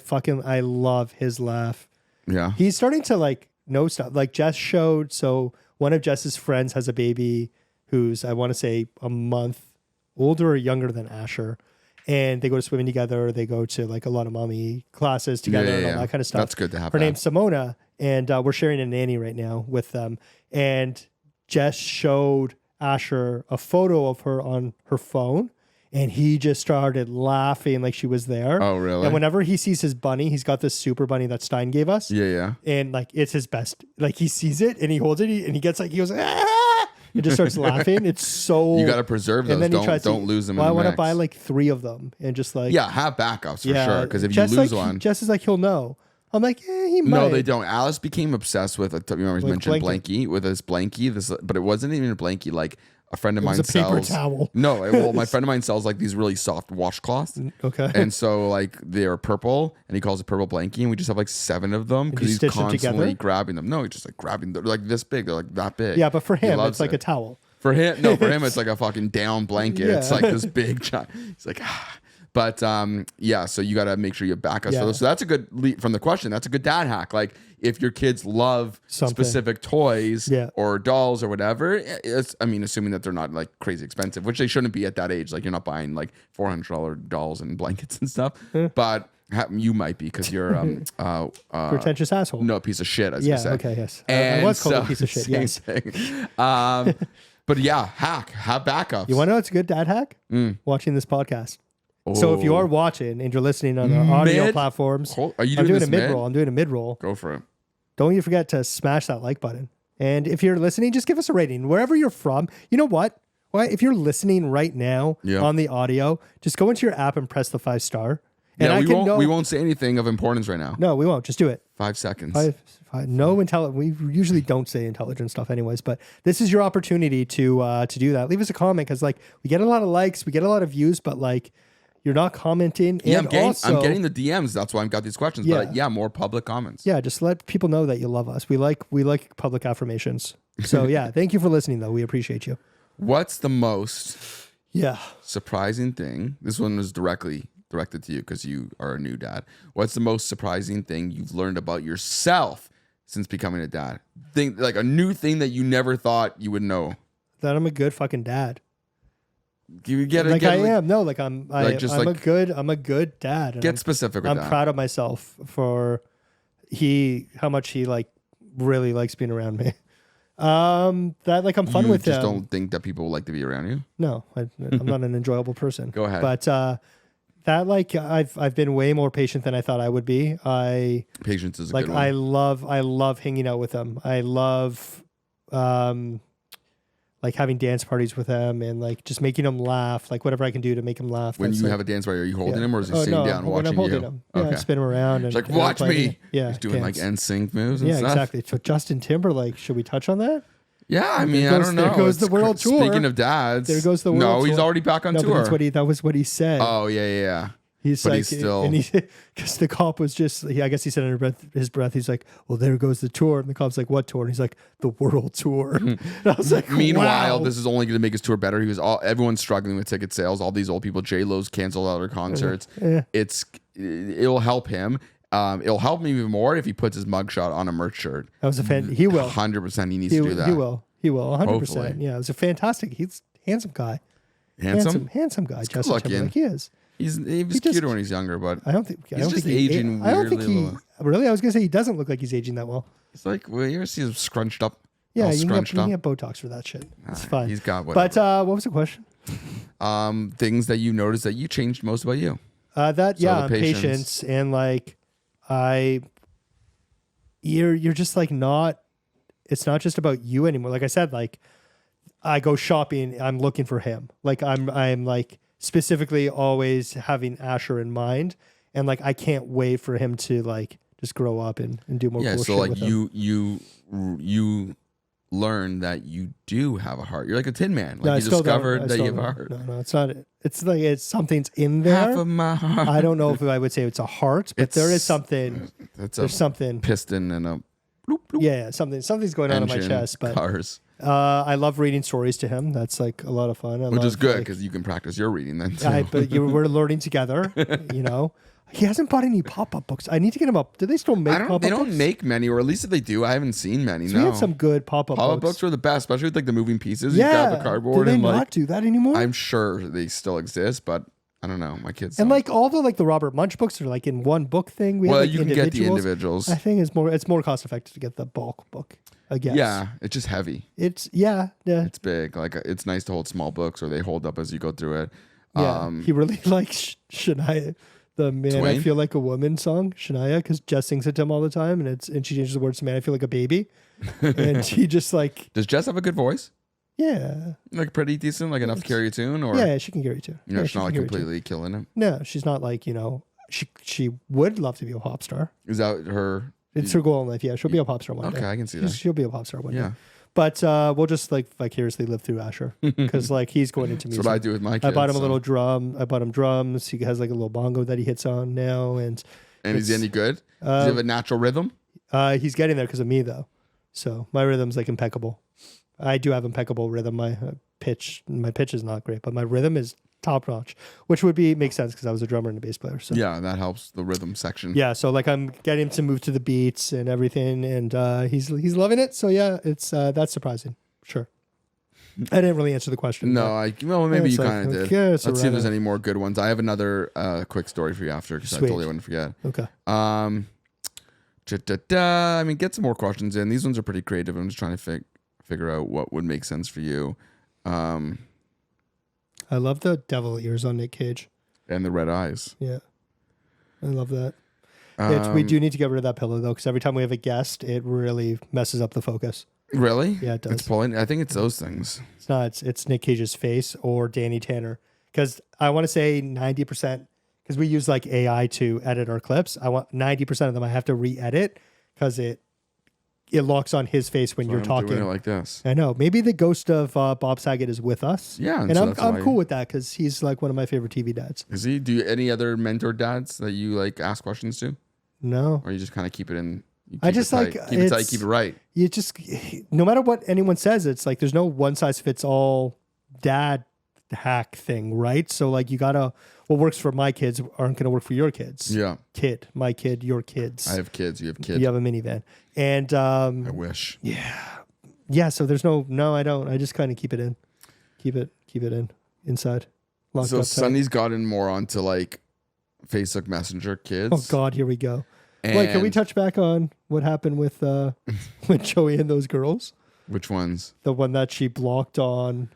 love his laugh. yeah. He's starting to like know stuff. Like Jess showed, so one of Jess's friends has a baby who's I want to say a month older or younger than Asher. And they go to swimming together. They go to like a lot of mommy classes together and all that kind of stuff. That's good to have. Her that. name's Simona, and we're sharing a nanny right now with them. And Jess showed Asher a photo of her on her phone, and he just started laughing like she was there. Oh, really? And whenever he sees his bunny, he's got this super bunny that Stein gave us. Yeah. And like it's his best. Like he sees it and he holds it and he gets like he goes ah! It just starts laughing. It's so You got to preserve those. and then he tries Don't lose them. Well, I in the want to mix. buy like 3 of them and just like Yeah, have backups for sure. Because if you Jess, lose like, one, Jess is like he'll know. I'm like, he might. no, they don't. Alice became obsessed with. You remember he mentioned blankie with this blankie. But it wasn't even a blankie. Like a friend of mine was a paper sells. towel. No, well, my friend of mine sells like these really soft washcloths. Okay. And so like they're purple, and he calls it purple blankie, and we just have like 7 of them because you he's stitch them constantly together? grabbing them. No, he's just like grabbing them. They're like this big. They're like that big. Yeah, but for He him, loves it's like it. a towel. For him, no, for him, it's like a fucking down blanket. It's Yeah. like this big giant. He's like, ah. But yeah, so you got to make sure you back us Yeah. for those. So that's a good lead from the question. That's a good dad hack. Like if your kids love Something. specific toys Yeah. or dolls or whatever, assuming that they're not like crazy expensive, which they shouldn't be at that age. Like you're not buying like $400 dolls and blankets and stuff. But you might be because you're Pretentious asshole. no piece of shit. As Yeah. you say. Okay. Yes. I And was called so, a piece of shit. same Yes. thing. But yeah, have backups. You want to know what's a good dad hack? Watching this podcast. So if you Oh. are watching and you're listening on the audio Mid- platforms, Are you I'm doing this a mid roll. I'm doing a mid roll. Go for it. Don't you forget to smash that like button. And if you're listening, just give us a rating wherever you're from. You know what? Well, if you're listening right now Yeah. on the audio, just go into your app and press the 5-star. And Yeah, I can know. we won't say anything of importance right now. No, we won't. Just do it. 5 seconds. No intelligent. We usually don't say intelligent stuff, anyways. But this is your opportunity to do that. Leave us a comment because like we get a lot of likes, we get a lot of views, but like You're not commenting. Yeah, and I'm getting the DMs. That's why I've got these questions. Yeah. But yeah, more public comments. Yeah, just let people know that you love us. We like public affirmations. So yeah, thank you for listening though. We appreciate you. What's the most Yeah. surprising thing? This one was directly directed to you because you are a new dad. What's the most surprising thing you've learned about yourself since becoming a dad? Think like a new thing that you never thought you would know. That I'm a good fucking dad. You get it? Like get I it, like, am. No, like I'm a good dad. And Get specific with I'm that. proud of myself for how much he like really likes being around me. That like I'm fun you with just him. don't think that people like to be around you? No, I'm not an enjoyable person. Go ahead. But that like I've been way more patient than I thought I would be. Patience is a Like good one. I love hanging out with him. I love like having dance parties with him and like just making him laugh. Like whatever I can do to make him laugh. When that's, you like, have a dance party, are you holding yeah. him or is he Oh, sitting no, down when watching I'm holding you? him. Yeah, Okay. spin him around. It's And, like, and watch playing. me. Yeah, He's doing dance. like NSYNC moves and Yeah, stuff. exactly. So Justin Timberlake, should we touch on that? Yeah, I mean, There I goes- don't know. there goes the It's world tour. Speaking of dads. There goes the No, world he's tour. already back on No, but tour. that was what he said. Oh, yeah. He's But like, he's still- and he, because the cop was just, I guess he said under his breath, he's like, well, there goes the tour. And the cop's like, what tour? And he's like, the world tour. And I was like, Meanwhile, wow. this is only going to make his tour better. Everyone's struggling with ticket sales. All these old people, J-Lo's canceled all their concerts. Yeah. It'll help him. It'll help me even more if he puts his mugshot on a merch shirt. That was a fan. He will. 100% he needs to do that. He will. 100%. Hopefully. Yeah, it was a fantastic. He's a handsome guy. Handsome? Handsome guy. Justin good-looking. Timberlake. He is. He was just- cuter when he's younger, but I don't think. He's just aging I don't think weirdly he. little. Really, I was gonna say he doesn't look like he's aging that well. it's like, well, you ever see him scrunched up? Yeah, all you scrunched can up? get Botox for that shit. It's fine. He's got But whatever. what was the question? Things that you noticed that you changed most about you. The patience. patience and like you're just like not. It's not just about you anymore. Like I said, like I go shopping, I'm looking for him. Like I'm like specifically always having Asher in mind, and like I can't wait for him to like just grow up and do more. Yeah, cool so shit like with him. you learn that you do have a heart. You're like a tin man. Like No, I you still don't. discovered I that still you have a don't. heart. No, it's not. It's like something's in there. Half of my heart. I don't know if I would say it's a heart, but there is It's- something. It's a There's something. piston and a bloop, bloop Yeah, something's going on in my engine, chest. But cars, I love reading stories to him. That's like a lot of fun. which is good because you can practice your reading then too. We're learning together. You know, he hasn't bought any pop-up books. I need to get him up. Do they still make pop-up They don't books? make many, or at least if they do, I haven't seen many. So No, we had some good pop-up pop-up books. books were the best, especially with like the moving pieces. Yeah, You grab the cardboard do they and not like do that anymore? I'm sure they still exist, but I don't know. My kids and don't. like all the Robert Munch books are like in one book thing. We well, have, like, you can get the individuals. I think it's more cost effective to get the bulk book. I guess. Yeah, it's just heavy. It's yeah. It's big. Like it's nice to hold small books, or they hold up as you go through it. Yeah, he really likes Shania, the "Man, I Twain? Feel Like a Woman" song. Shania, because Jess sings it to him all the time, and she changes the words to "Man, I Feel Like a Baby," and he just like Does Jess have a good voice? yeah, Like pretty decent, like enough to carry a tune, or yeah, she can carry too. you know, Yeah, she's she not like can carry too. completely killing it. No, she's not like she would love to be a pop star. Is that her? It's her goal in life. Yeah, she'll be a pop star one day. Okay, I can see that. She'll be a pop star one Yeah. day. But we'll just like vicariously live through Asher because like he's going into That's music. what I do with my kids. I bought him a so- little drum. I bought him drums. He has like a little bongo that he hits on now, and And is he any good? Does he have a natural rhythm? he's getting there because of me though. So my rhythm's like impeccable. I do have impeccable rhythm. My pitch is not great, but my rhythm is top notch, which would make sense because I was a drummer and a bass player. So Yeah, that helps the rhythm section. yeah, so like I'm getting him to move to the beats and everything, and he's loving it. So yeah, it's that's surprising. Sure. I didn't really answer the question. No, maybe it's you like, kind of did. okay, Let's so see if there's right any more good ones. I have another quick story for you after because I Sweet. totally wouldn't forget. but- okay. I mean, get some more questions in. These ones are pretty creative. I'm just trying to figure out what would make sense for you. I love the devil ears on Nick Cage. And the red eyes. Yeah, I love that. We do need to get rid of that pillow though, because every time we have a guest, it really messes up the focus. Really? Yeah, it does. It's pulling. I think it's those things. It's not. It's Nick Cage's face or Danny Tanner. Because I want to say 90%, because we use like AI to edit our clips. I want 90% of them I have to re-edit because it it locks on his face when you're I'm talking. doing it like this. I know. Maybe the ghost of Bob Saget is with us. Yeah, and so I'm that's why- cool with that because he's like one of my favorite TV dads. Is he? Do you, any other mentor dads that you like ask questions to, No, or you just kind of keep it in? You I keep just it tight, like keep it tight, it's- keep it right. you just no matter what anyone says, it's like there's no one size fits all dad hack thing, right? So like you gotta what works for my kids aren't gonna work for your kids. Yeah, My kid, your kids. I have kids. You have kids. You have a minivan, and I wish. yeah. So there's no, I don't. I just kind of keep it in, keep it in inside. Locked So up tight. Sonny's gotten more onto like Facebook Messenger kids. Oh God, here we go. And Wait, can we touch back on what happened with Joey and those girls? Which ones? The one that she blocked on.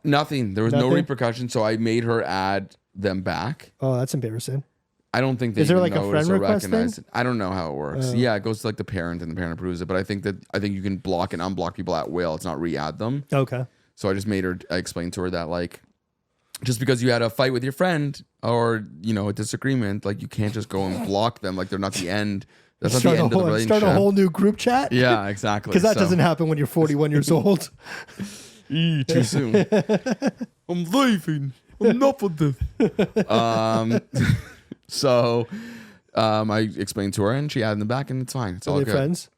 Nothing. There was no Nothing? repercussion, so I made her add them back. Oh, that's embarrassing. I don't think they Is there even like a notice friend or request recognize thing? it. I don't know how it works. Oh. Yeah, it goes to like the parent, and the parent approves it. But I think you can block and unblock people at will. It's not re-add them. Okay. So I just I explained to her that like, just because you had a fight with your friend or a disagreement, like you can't just go and block them. Like they're not the end. That's not the end of the relationship. Start a whole new group chat. Yeah, exactly. Because that So- doesn't happen when you're 41 years old. too soon. I'm leaving. Enough of this. So I explained to her and she added them back and it's fine. It's Are all they good. friends?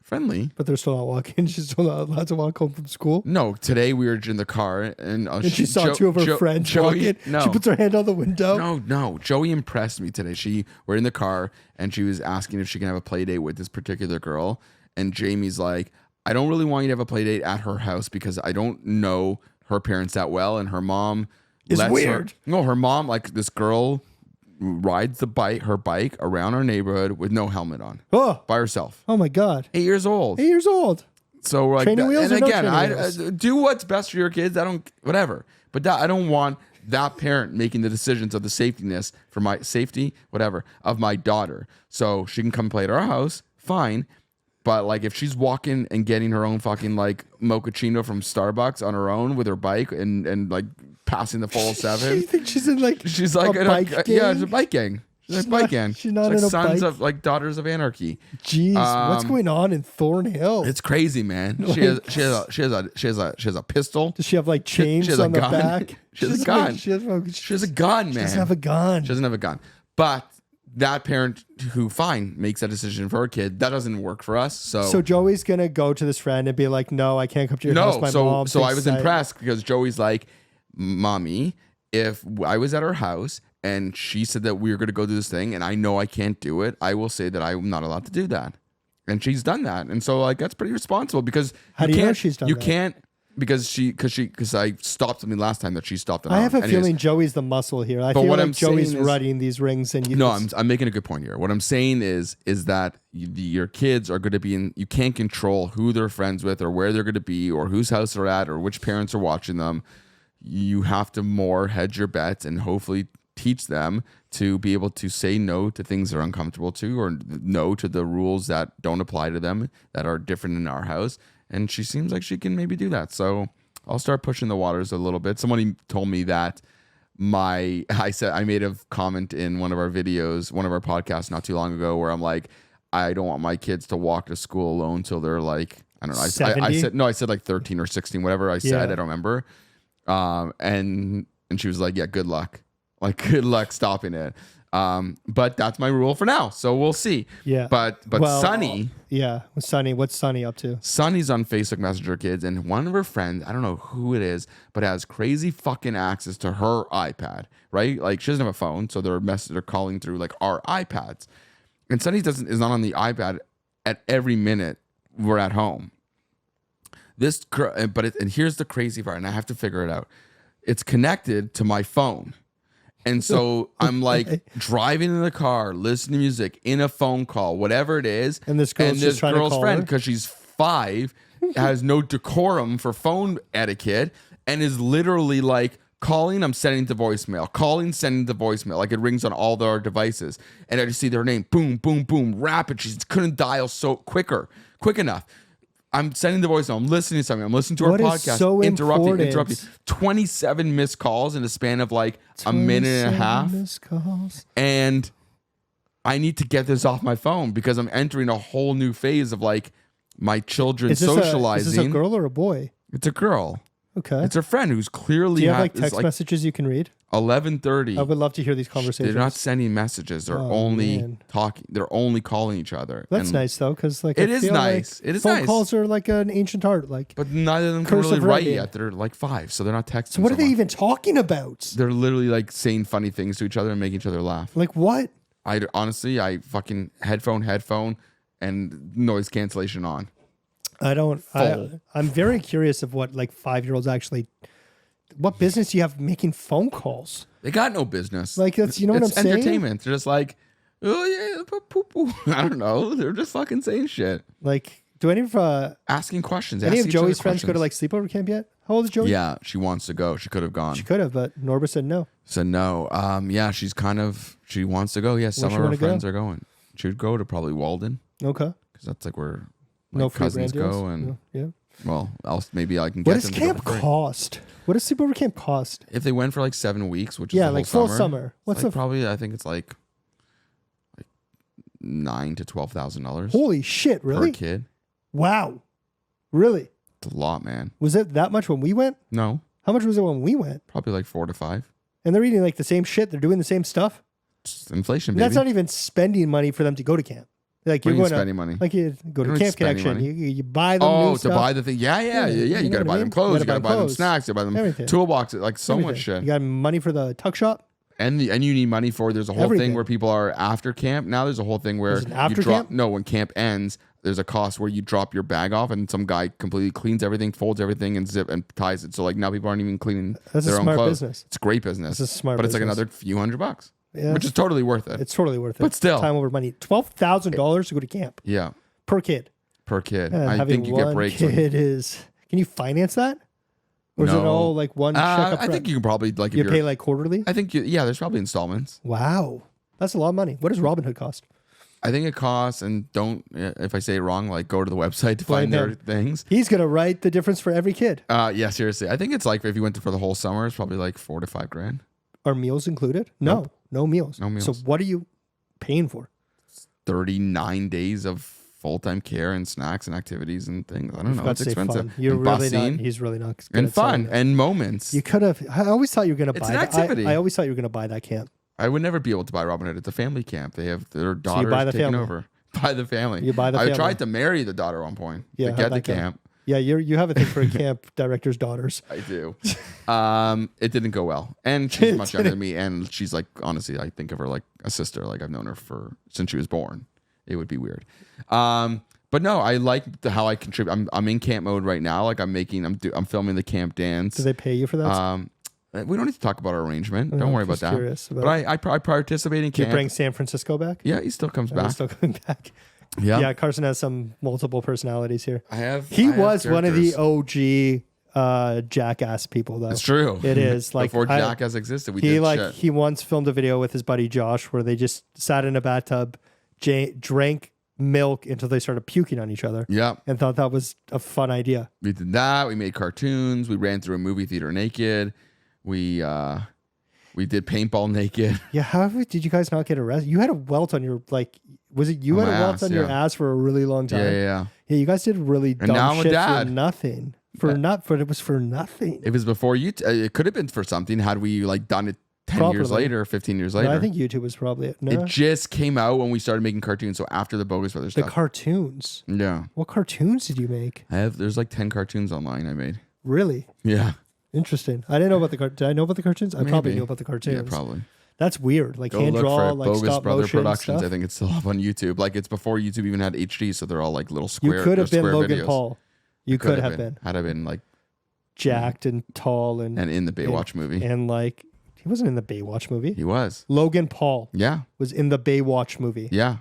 Friendly. But they're still not walking. She's still not allowed to walk home from school. No, today we were in the car and And she saw two of her friends Joey, walking. No. She puts her hand on the window. No. Joey impressed me today. We're in the car and she was asking if she can have a play date with this particular girl. And Jamie's like, I don't really want you to have a play date at her house because I don't know her parents that well. And her mom It's lets weird. her mom, like this girl rides her bike around our neighborhood with no helmet on Oh, by herself. oh my God. 8 years old. 8 years old. So like, Training wheels and or no again, training I wheels? do what's best for your kids. I don't, whatever. But I don't want that parent making the decisions of the safetyness for my safety, whatever, of my daughter. So she can come play at our house, fine. But like, if she's walking and getting her own fucking like mochaccino from Starbucks on her own with her bike and like passing the full You 7, think she's in like she's like, a bike gang? yeah, it's a bike gang. She's a bike gang. she's not It's in like a Sons bike- of like Daughters of Anarchy. Jeez, what's going on in Thornhill? It's crazy, man. She has a pistol. Does she have like chains she has a on the gun. back? She has a She's gun. like- she has, She has a gun, man. she doesn't have a gun. She doesn't have a gun. But that parent who makes that decision for her kid, that doesn't work for us. So Joey's gonna go to this friend and be like, "No, I can't come to your house. no, My mom." so I thinks was impressed because Joey's like, Mommy, if I was at her house and she said that we were going to go do this thing and I know I can't do it, I will say that I'm not allowed to do that. And she's done that. And so like, that's pretty responsible because How do you know can't- she's done you that? can't, because I stopped something last time that she stopped. I have a Anyways, feeling Joey's the muscle here. I But feel what like I'm Joey's saying is- running these rings, and you. No, I'm making a good point here. What I'm saying is that your kids are going to be in. You can't control who they're friends with, or where they're going to be, or whose house they're at, or which parents are watching them. You have to more hedge your bets and hopefully teach them to be able to say no to things they're uncomfortable to, or no to the rules that don't apply to them that are different in our house. And she seems like she can maybe do that. So I'll start pushing the waters a little bit. Somebody told me that I made a comment in one of our videos, one of our podcasts not too long ago, where I'm like, I don't want my kids to walk to school alone till they're like, I don't know. I 70? said like 13 or 16, whatever I said. Yeah. I don't remember. And she was like, yeah, good luck. Like, good luck stopping it. But that's my rule for now. So we'll see. Yeah. But Well, Sunny, Yeah, with Sunny. What's Sunny up to? Sunny's on Facebook Messenger kids, and one of her friends, I don't know who it is, but has crazy fucking access to her iPad, right? Like she doesn't have a phone, so they're calling through like our iPads. And Sunny is not on the iPad at every minute we're at home. And here's the crazy part, and I have to figure it out. It's connected to my phone. And so I'm like driving in the car, listening to music, in a phone call, whatever it is. And this girl's just trying to call friend, her? because she's 5, has no decorum for phone etiquette, and is literally like calling, I'm sending to voicemail, calling, sending to voicemail. Like it rings on all our devices. And I just see their name, boom, boom, boom, rapid. She couldn't dial quick enough. I'm sending the voice. I'm listening to something. I'm listening to our What is podcast. so interrupting. important? 27 missed calls in a span of like a minute and a 27 half. missed calls. And I need to get this off my phone because I'm entering a whole new phase of like my children Is this socializing. a girl or a boy? It's a girl. Okay. It's a friend who's clearly Do you have like it's text messages you can read? 11:30. I would love to hear these conversations. They're not sending messages. They're only man. talking. They're only calling each other. That's And- nice though, because like It I is feel nice. Like It is phone nice. calls are like an ancient art. Like, But neither of them can Curse really of write writing. yet. They're like 5, so they're not texting. so what are they much. even talking about? They're literally like saying funny things to each other and making each other laugh. Like what? I fucking headphone, and noise cancellation on. I don't. Full. I'm very curious of what like 5-year-olds actually. What business do you have making phone calls? They got no business. Like that's what I'm it's saying. entertainment. They're just like, oh yeah, poo poo. I don't know. They're just fucking saying shit, Like, do any of asking questions. any ask of each other Joey's friends go to questions. like sleepover camp yet? How old is Joey? Yeah, she wants to go. She could have gone. She could have, but Norbert said no. So no. Yeah, she wants to go. Yeah, some she of her wanna go? friends are going. She would go to probably Walden Okay. because that's like where my No free cousins brand deals? go, and No. Yeah. well, else maybe I can What get does them to go camp for free. cost? What does sleepover camp cost? If they went for like 7 weeks, which is Yeah, the like whole full summer. What's like the probably? I think it's like $9,000 to $12,000 holy shit? per Really? kid. Wow. Really? It's a lot, man. Was it that much when we went? No, How much was it when we went? probably like 4 to 5. And they're eating like the same shit. They're doing the same stuff. Just inflation, And baby. that's not even spending money for them to go to camp. Like What you're do you mean going spending money? like you go You to don't Camp spend any Connection. money. You buy them Oh, new to stuff. buy the thing. Yeah. Yeah, You you know got to what I buy them mean? clothes. You got to buy them clothes. snacks. You got to buy them Everything. toolboxes. Like so much Everything. shit. You got money for the tuck shop. And you need money for. There's a whole Everything. thing where people are after camp. Now there's a whole thing where There's an after you drop. camp? No, when camp ends, there's a cost where you drop your bag off, and some guy completely cleans everything, folds everything, and ties it. So like now people aren't even cleaning That's a their own smart clothes. business. It's great business. It's a smart but it's like business. another few $100, Yeah. which is totally worth it. It's totally worth it. But still. Time over money. $12,000 to go to camp Yeah, per kid. per kid. And I having think you get one breaks. on- kid is. Can you finance that? Or is it No. all like one check up I front? think you can probably like if You you're. pay like quarterly? I think yeah, there's probably installments. Wow. That's a lot of money. What does Robinhood cost? I think it costs, and don't if I say it wrong, like go to the website to Blame find their him. things. He's going to write the difference for every kid. Yeah, seriously. I think it's like if you went for the whole summer, it's probably like $4,000 to $5,000. Are meals included? No. Nope. No meals. No meals. So what are you paying for? 39 days of full-time care and snacks and activities and things. I don't know. That's It's expensive. You're and really busing not. He's really not. good and at selling fun it. and moments. You could have. I always thought you were going to It's buy an that. activity. I always thought you were going to buy that camp. I would never be able to buy Robinhood. It's a family camp. They have their you daughters buy the taking family. over. Buy the family. You buy the I family. tried to marry the daughter at one point Yeah, to how'd get the that go? camp. Yeah, you have a thing for camp directors' daughters. I do. It didn't go well. And she's much younger than me. And she's like, honestly, I think of her like a sister. Like I've known her since she was born. It would be weird. But no, I like how I contribute. I'm in camp mode right now. Like I'm filming the camp dance. Do they pay you for that? We don't need to talk about our arrangement. I'm Don't worry about just that. curious about But I participate in Do you camp. bring San Francisco back? Yeah, he still comes He's back. still coming back. Yeah. Yeah, Carson has some multiple personalities here. He Was one of the OG Jackass people, though. It's true. It is. Like before Jackass existed, we he did shit. he once filmed a video with his buddy Josh where they just sat in a bathtub, drank milk until they started puking on each other, Yeah, and thought that was a fun idea. we did that. We made cartoons. We ran through a movie theater naked. We did paintball naked. Yeah, how did you guys not get arrested? You had a welt on your was it you On had a my welt ass, on your yeah. ass for a really long time? Yeah. Yeah, you guys did really And now dumb I'm a shit for dad. nothing. It was for nothing. It was before you. It could have been for something had we like done it 10 years Probably. later, 15 years No, later. I think YouTube was probably it. No, It just came out when we started making cartoons. So after the Bogus Brothers the stuff. cartoons. Yeah. What cartoons did you make? There's like 10 cartoons online I made. Really Yeah. interesting. I didn't know about Did I know about the cartoons? I probably Maybe. knew about the cartoons. Yeah, probably. That's weird. Like Go hand look draw, for it. like Bogus stop Brother motion Productions. stuff. I think it's still up on YouTube. Like it's before YouTube even had HD, so they're all like little square. You could have they're been square Logan videos. Paul. You could have been Had I been like jacked and tall and in the Baywatch movie. and like he wasn't in the Baywatch movie. He was. Logan Paul Yeah. was in the Baywatch movie. Yeah.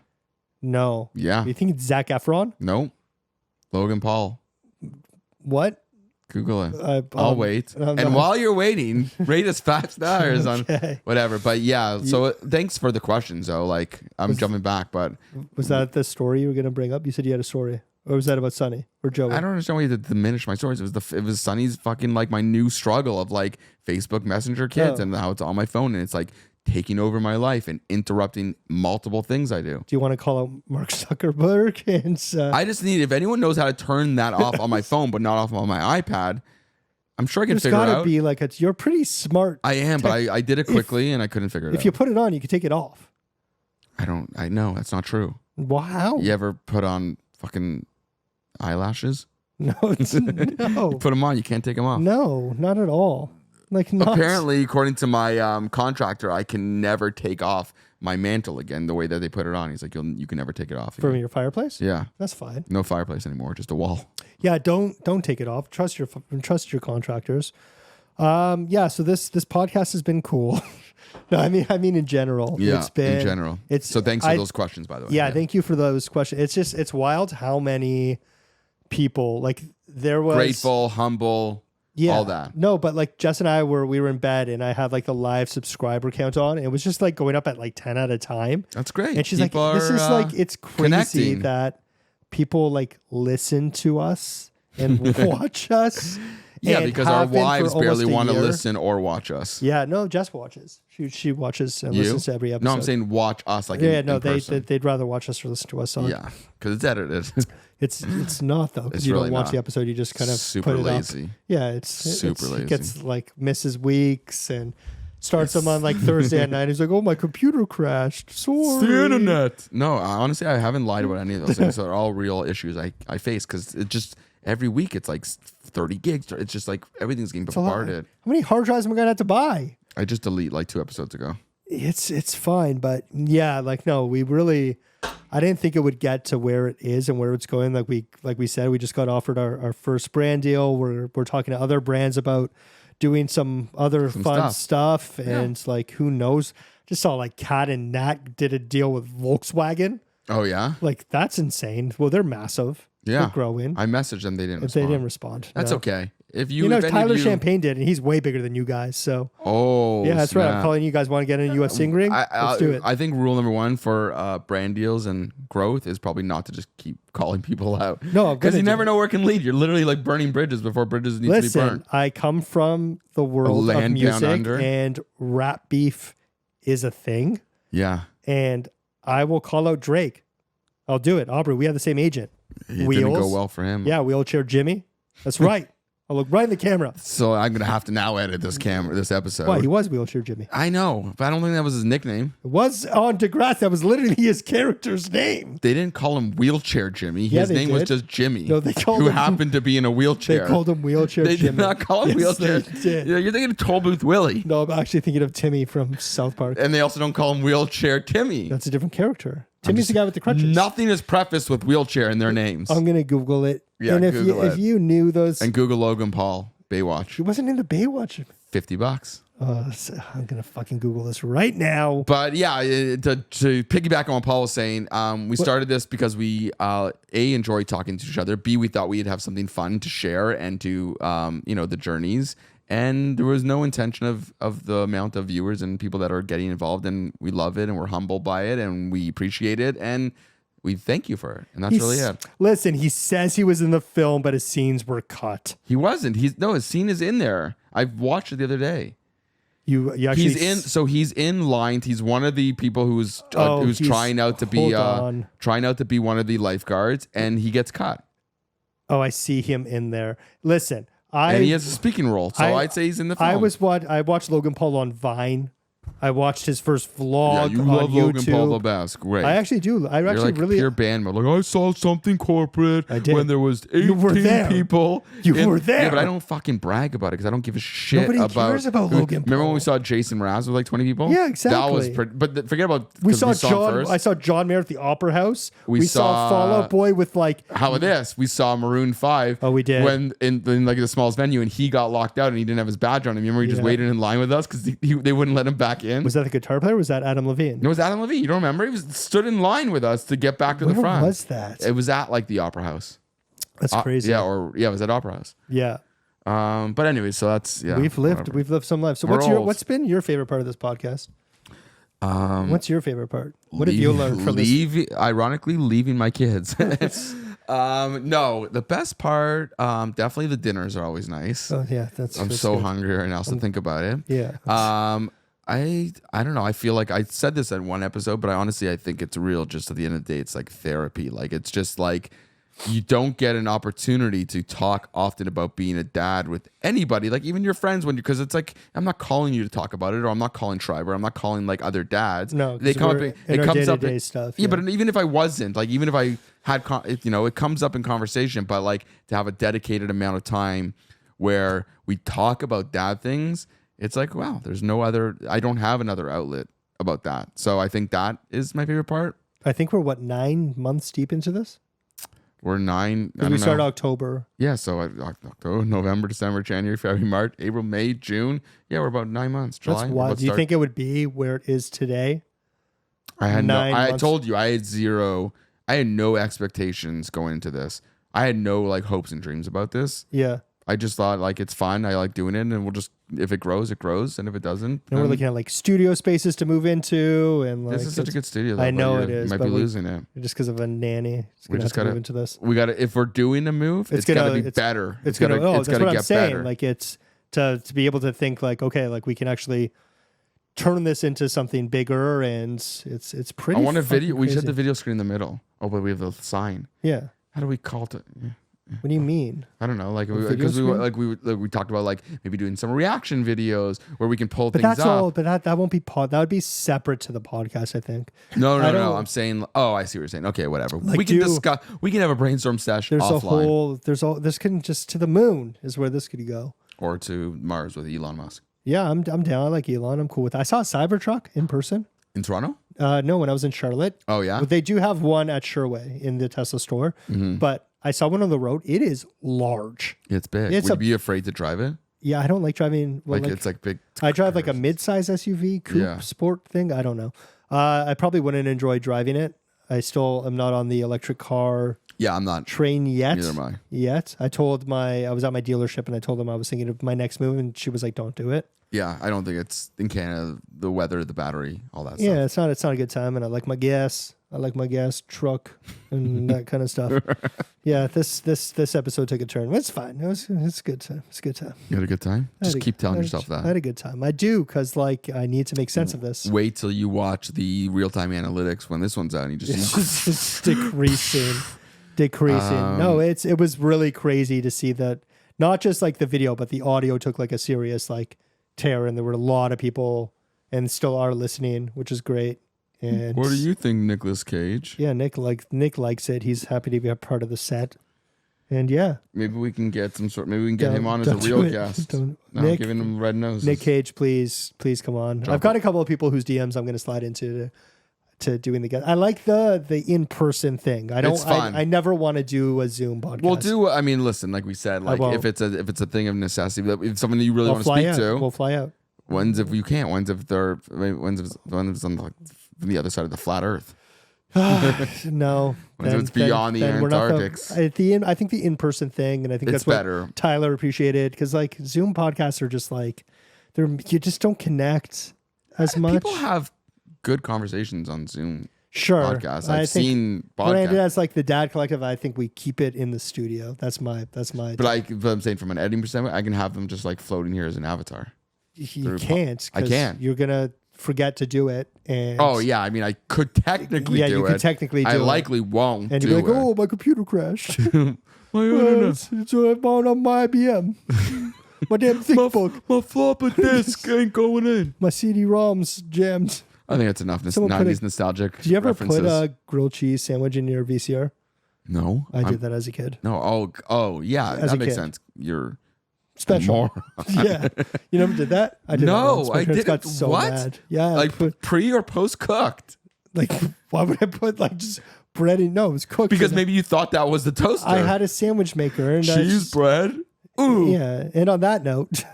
No. Yeah. You think it's Zac Efron? No. Logan Paul. What? Google it. I'll wait. I'm And not- while you're waiting, rate us 5 stars on Okay. whatever. But yeah, so thanks for the questions though. Like I'm jumping back, but Was that the story you were going to bring up? You said you had a story. Or was that about Sonny or Joey? I don't understand why you had to diminish my stories. It was Sonny's fucking like my new struggle of like Facebook Messenger kids Oh. and how it's on my phone and it's like taking over my life and interrupting multiple things I do. Do you want to call out Mark Zuckerberg? And I just need, if anyone knows how to turn that off on my phone, but not off on my iPad, I'm sure I can there's figure it got to out. be like you're pretty smart. I am, but I did it quickly and I couldn't figure it out. If you put it on, you can take it off. I know that's not true. Wow. You ever put on fucking eyelashes? No, it's no. Put them on, you can't take them off. No, not at all. Like not. Apparently, according to my contractor, I can never take off my mantle again the way that they put it on. He's like, you can never take it off From again. your fireplace? Yeah. That's fine. No fireplace anymore, just a wall. Yeah, don't take it off. Trust your contractors. Yeah, so this podcast has been cool. No, I mean in general. Yeah, it's been, in general. It's so thanks for those questions, by the way. Yeah, thank you for those questions. It's wild how many people, like there was Grateful, humble, all that. No, but like Jess and I we were in bed and I had like the live subscriber count on. It was just like going up at like 10 at a time. That's great. And she's People like, this are, is like, it's crazy connecting. that people like listen to us and watch us. Yeah, and because our have been for wives barely almost a want to year. listen or watch us. Yeah, no, Jess watches. She watches and You? listens to every episode. No, I'm saying watch us like yeah, in, no, in person. they'd rather watch us or listen to us on. Yeah, because it's edited. It's not though, because It's you really don't watch not. the episode. You just kind of Super put it lazy. up. Yeah, it's Super lazy. It gets like misses weeks and starts them on like Thursday at night. He's like, "Oh, my computer crashed. Sorry." The internet. No, honestly, I haven't lied about any of those things. They're all real issues I face because it just every week it's like 30 gigs. It's just like everything's getting It's a lot. bombarded. How many hard drives am I gonna have to buy? I just delete like 2 episodes ago. It's fine, but yeah, like no, I didn't think it would get to where it is and where it's going. Like we said, we just got offered our first brand deal. We're talking to other brands about doing some other fun stuff. And like who knows? Just saw like Cat and Nat did a deal with Volkswagen. Oh yeah, Like that's insane. Well, they're massive. yeah. They're growing. I messaged them. They didn't. If they Respond. didn't respond. That's no. okay. If You know, if any of Tyler you- Champagne did, and he's way bigger than you guys. So Oh yeah, that's right. I'm snap. calling you guys. Want to get in a UFC ring? Let's do it. I think rule number 1 for brand deals and growth is probably not to just keep calling people out. No, I'm because gonna you do never it. know where it can lead. You're literally like burning bridges before bridges need to be Listen, burned. I come from the world of land down music, under. and rap beef is a thing. Yeah, And I will call out Drake. I'll do it. Aubrey, we have the same agent. it didn't go Wheels. well for him. Yeah, wheelchair Jimmy. That's right. I'll look right in the camera. So I'm gonna have to now edit this episode. Why? He was wheelchair Jimmy. I know, but I don't think that was his nickname. It was on DeGrasse. That was literally his character's name. They didn't call him Wheelchair Jimmy. Yeah, His they name was did. just Jimmy. No, they called who him- happened to be in a They wheelchair. called him wheelchair They Jimmy. did not call him Yes, wheelchair. they did. Yeah, you're thinking of Toll Booth Willie, No, I'm actually thinking of Timmy from South Park. and they also don't call him Wheelchair Timmy. That's a different character. Timmy's the guy with the crutches. Nothing is prefaced with wheelchair in their names. I'm gonna Google it. Yeah, and if Google if it. you knew those, And Google Logan Paul Baywatch. he wasn't in the Baywatch. $50. I'm gonna fucking Google this right now. But yeah, to piggyback on what Paul was saying, we started this because we enjoy talking to each other. B, we thought we'd have something fun to share and to the journeys. And there was no intention of the amount of viewers and people that are getting involved, and we love it and we're humbled by it and we appreciate it and we thank you for it. And that's really it. Listen, he says he was in the film, but his scenes were cut. He wasn't. His scene is in there. I watched it the other day. You actually He's in line. He's one of the people who's he's- trying out to be hold on. trying out to be one of the lifeguards, and he gets cut. Oh, I see him in there. Listen, And he has a speaking role, so I- I'd say he's in the film. I watched Logan Paul on Vine. I watched his first yeah, vlog you on love YouTube. Logan Paul the best. Great. I actually do. I You're actually like really. pure band mode. Like I saw something corporate I did. when there was 18 You were there. people. You were there. Yeah, but I don't fucking brag about it because I don't give a shit Nobody about. cares about Logan Remember when Paul. we saw Jason Mraz with like 20 people? Yeah, That exactly. was pretty. But forget about. We 'cause saw him John. first. I saw John Mayer at the Opera House. We We saw saw- Fall Out Boy with like. How about this? We saw Maroon 5. Oh, we did. When in like the smallest venue, and he got locked out and he didn't have his badge on him. Remember, he just Yeah. waited in line with us because they wouldn't let him back in. Was that the guitar player? Or was that Adam Levine? No, it was Adam Levine. You don't remember? He stood in line with us to get back to the Where front. was that? It was at like the Opera House. That's crazy. Yeah, it was at Opera House. Yeah. But anyway, so that's We've lived some life. So We're old. what's been your favorite part of this podcast? What's your favorite part? What have you learned from this? Ironically, leaving my kids. No, the best part, definitely the dinners are always nice. Oh yeah, that's I'm that's so good. hungry right now, so think about it. Yeah. I don't know. I feel like I said this in one episode, but I think it's real. Just at the end of the day, it's like therapy. Like it's just like you don't get an opportunity to talk often about being a dad with anybody, like even your friends, because it's like I'm not calling you to talk about it, or I'm not calling Schreiber, I'm not calling like other dads. No, they come up. It comes up in stuff. Yeah, but even if I wasn't, like even if I had, it comes up in conversation. But like to have a dedicated amount of time where we talk about dad things, it's like wow, there's no other. I don't have another outlet about that. So I think that is my favorite part. I think we're 9 months deep into this. We're 9. We start October. Yeah, so October, November, December, January, February, March, April, May, June. Yeah, we're about 9 months. July. That's wild. Do you think it would be where it is today? I told you I had no expectations going into this. I had no like hopes and dreams about this. Yeah. I just thought like it's fun. I like doing it, and we'll just if it grows, it grows, and if it doesn't, and we're looking at like studio spaces to move into, and like this is such a good studio. Though, I know it is. You might be losing it just because of a nanny. We just gotta move into this. We got to if we're doing a move, it's gotta be better. It's gotta that's what I'm saying. better. Like it's to be able to think like okay, like we can actually turn this into something bigger, and it's pretty. I want a video. Crazy. We should have the video screen in the middle. Oh, but we have the sign. Yeah. How do we call it? What do you mean? I don't know. Like because we talked about like maybe doing some reaction videos where we can pull things up. All. But that won't be that would be separate to the podcast. I think. No. I'm saying. Oh, I see what you're saying. Okay, whatever. Like we can discuss. We can have a brainstorm session. Offline. This can just to the moon is where this could go. Or to Mars with Elon Musk. Yeah, I'm down. I like Elon. I'm cool with that. I saw a Cybertruck in person. In Toronto? No, when I was in Charlotte. Oh yeah. But they do have one at Sherway in the Tesla store. Mm-hmm. But I saw one on the road. It is large. It's big. Would you be afraid to drive it? Yeah, I don't like driving. Well, it's like big. I drive like a mid-size SUV coupe sport thing. I don't know. I probably wouldn't enjoy driving it. I still am not on the electric car. Yeah, I'm not train yet. Neither am I. Yet. I was at my dealership and I told them I was thinking of my next move, and she was like, "Don't do it." Yeah, I don't think it's in Canada. The weather, the battery, all that. Yeah, stuff. it's not a good time, and I like my gas. I like my gas truck and that kind of stuff. Yeah, this episode took a turn. It's fine. It's a good time. It's a good time. You had a good time. Just keep telling yourself that. I had a good time. I do because like I need to make sense of this. Wait till you watch the real time analytics when this one's out. And you just it's just decreasing. No, it was really crazy to see that. Not just like the video, but the audio took like a serious like tear, and there were a lot of people and still are listening, which is great. And what do you think, Nicolas Cage? Yeah, Nick likes it. He's happy to be a part of the set. And yeah, maybe we can get him on as a real guest. Nick, giving him red noses. Nick Cage, please come on. I've got a couple of people whose DMs I'm going to slide into to doing the guest. I like the in-person thing. It's fun. I never want to do a Zoom podcast. I mean, listen, like we said, like if it's a thing of necessity, if someone you really want to speak to, we'll fly out. When's if you can't? When's if when's on the other side of the flat Earth? No, it's beyond the Antarctic. I think the in-person thing, and I think that's better. What Tyler appreciated, because like Zoom podcasts are just like you just don't connect as much. People have good conversations on Zoom. Sure, podcasts. I've seen podcasts. Branded as like the Dad Collective. I think we keep it in the studio. That's my. But I'm saying from an editing perspective, I can have them just like floating here as an avatar. You can't. I can't. You're gonna forget to do it. And oh yeah, I mean I could technically do it. Yeah, you could technically do it. I likely won't. And you'll be like, oh, my computer crashed. It's on my IBM. My damn ThinkBook. My floppy disk ain't going in. My CD-ROM's jammed. I think that's enough. 90s nostalgic. Did you ever references. put a grilled cheese sandwich in your VCR? No. I did that as a kid. No. Oh yeah. That makes sense. You're special. Yeah. You never did that? I did. No, I did. Got so bad. Yeah. Like pre or post cooked? Like, why would I put like just bread in? No, it was cooked. Because maybe you thought that was the toaster. I had a sandwich maker. And cheese bread? Ooh. Yeah. And on that note.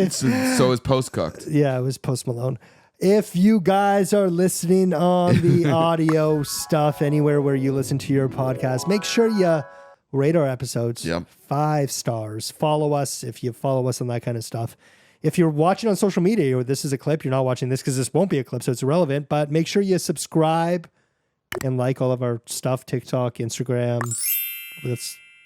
So it's post cooked. Yeah, it was Post Malone. If you guys are listening on the audio stuff anywhere where you listen to your podcast, make sure you rate our episodes. Yep. 5 stars. Follow us if you follow us on that kind of stuff. If you're watching on social media or this is a clip, you're not watching this because this won't be a clip, so it's irrelevant, but make sure you subscribe and like all of our stuff, TikTok, Instagram.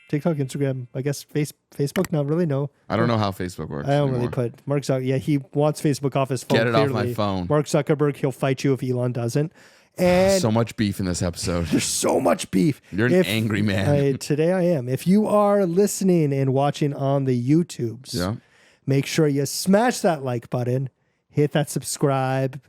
TikTok, Instagram, I guess Facebook. Not really. No, I don't know how Facebook works. I don't anymore. really put Mark Zuckerberg. Yeah, he wants Facebook off his phone. Get it off clearly. my phone. Mark Zuckerberg, he'll fight you if Elon doesn't. And So much beef in this episode. there's so much beef. You're an angry man. Today I am. If you are listening and watching on the YouTubes, Yeah. make sure you smash that like button, hit that subscribe,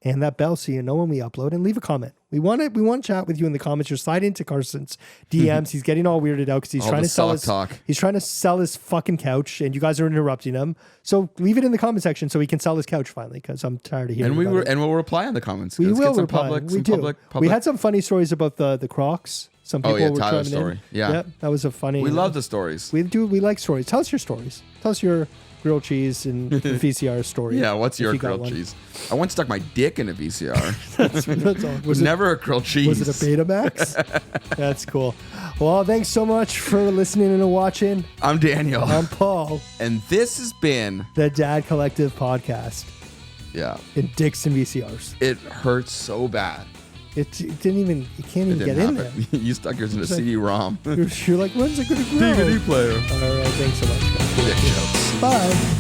and that bell so you know when we upload, and leave a comment. We want to chat with you in the comments. You're sliding into Carson's DMs. He's getting all weirded out because he's All trying the to sell sock his talk. He's trying to sell his fucking couch, and you guys are interrupting him. So leave it in the comment section so he can sell his couch finally. Because I'm tired of hearing. And about it. we'll reply in the comments. We Let's will get some reply. public. We Some do. public. We had some funny stories about the Crocs. Some people were Tyler's chiming story. in. Yeah. Yep, that was a funny. We love the stories. We do. We like stories. Tell us your stories. Tell us your grilled cheese and VCR story. Yeah, what's if your you got grilled one. cheese? I once stuck my dick in a VCR. That's all. Was Never a grilled cheese. Was it a Betamax? That's cool. Well, thanks so much for listening and watching. I'm Daniel. I'm Paul, And this has been, the Dad Collective podcast yeah, in Dixon VCRs. it hurts so bad. It didn't even. You can't It even get didn't in happen. there. You stuck yours in a like- CD-ROM. You're like, when's it going to grow? DVD player. All right. Thanks so much, guys. Dick jokes. Bye.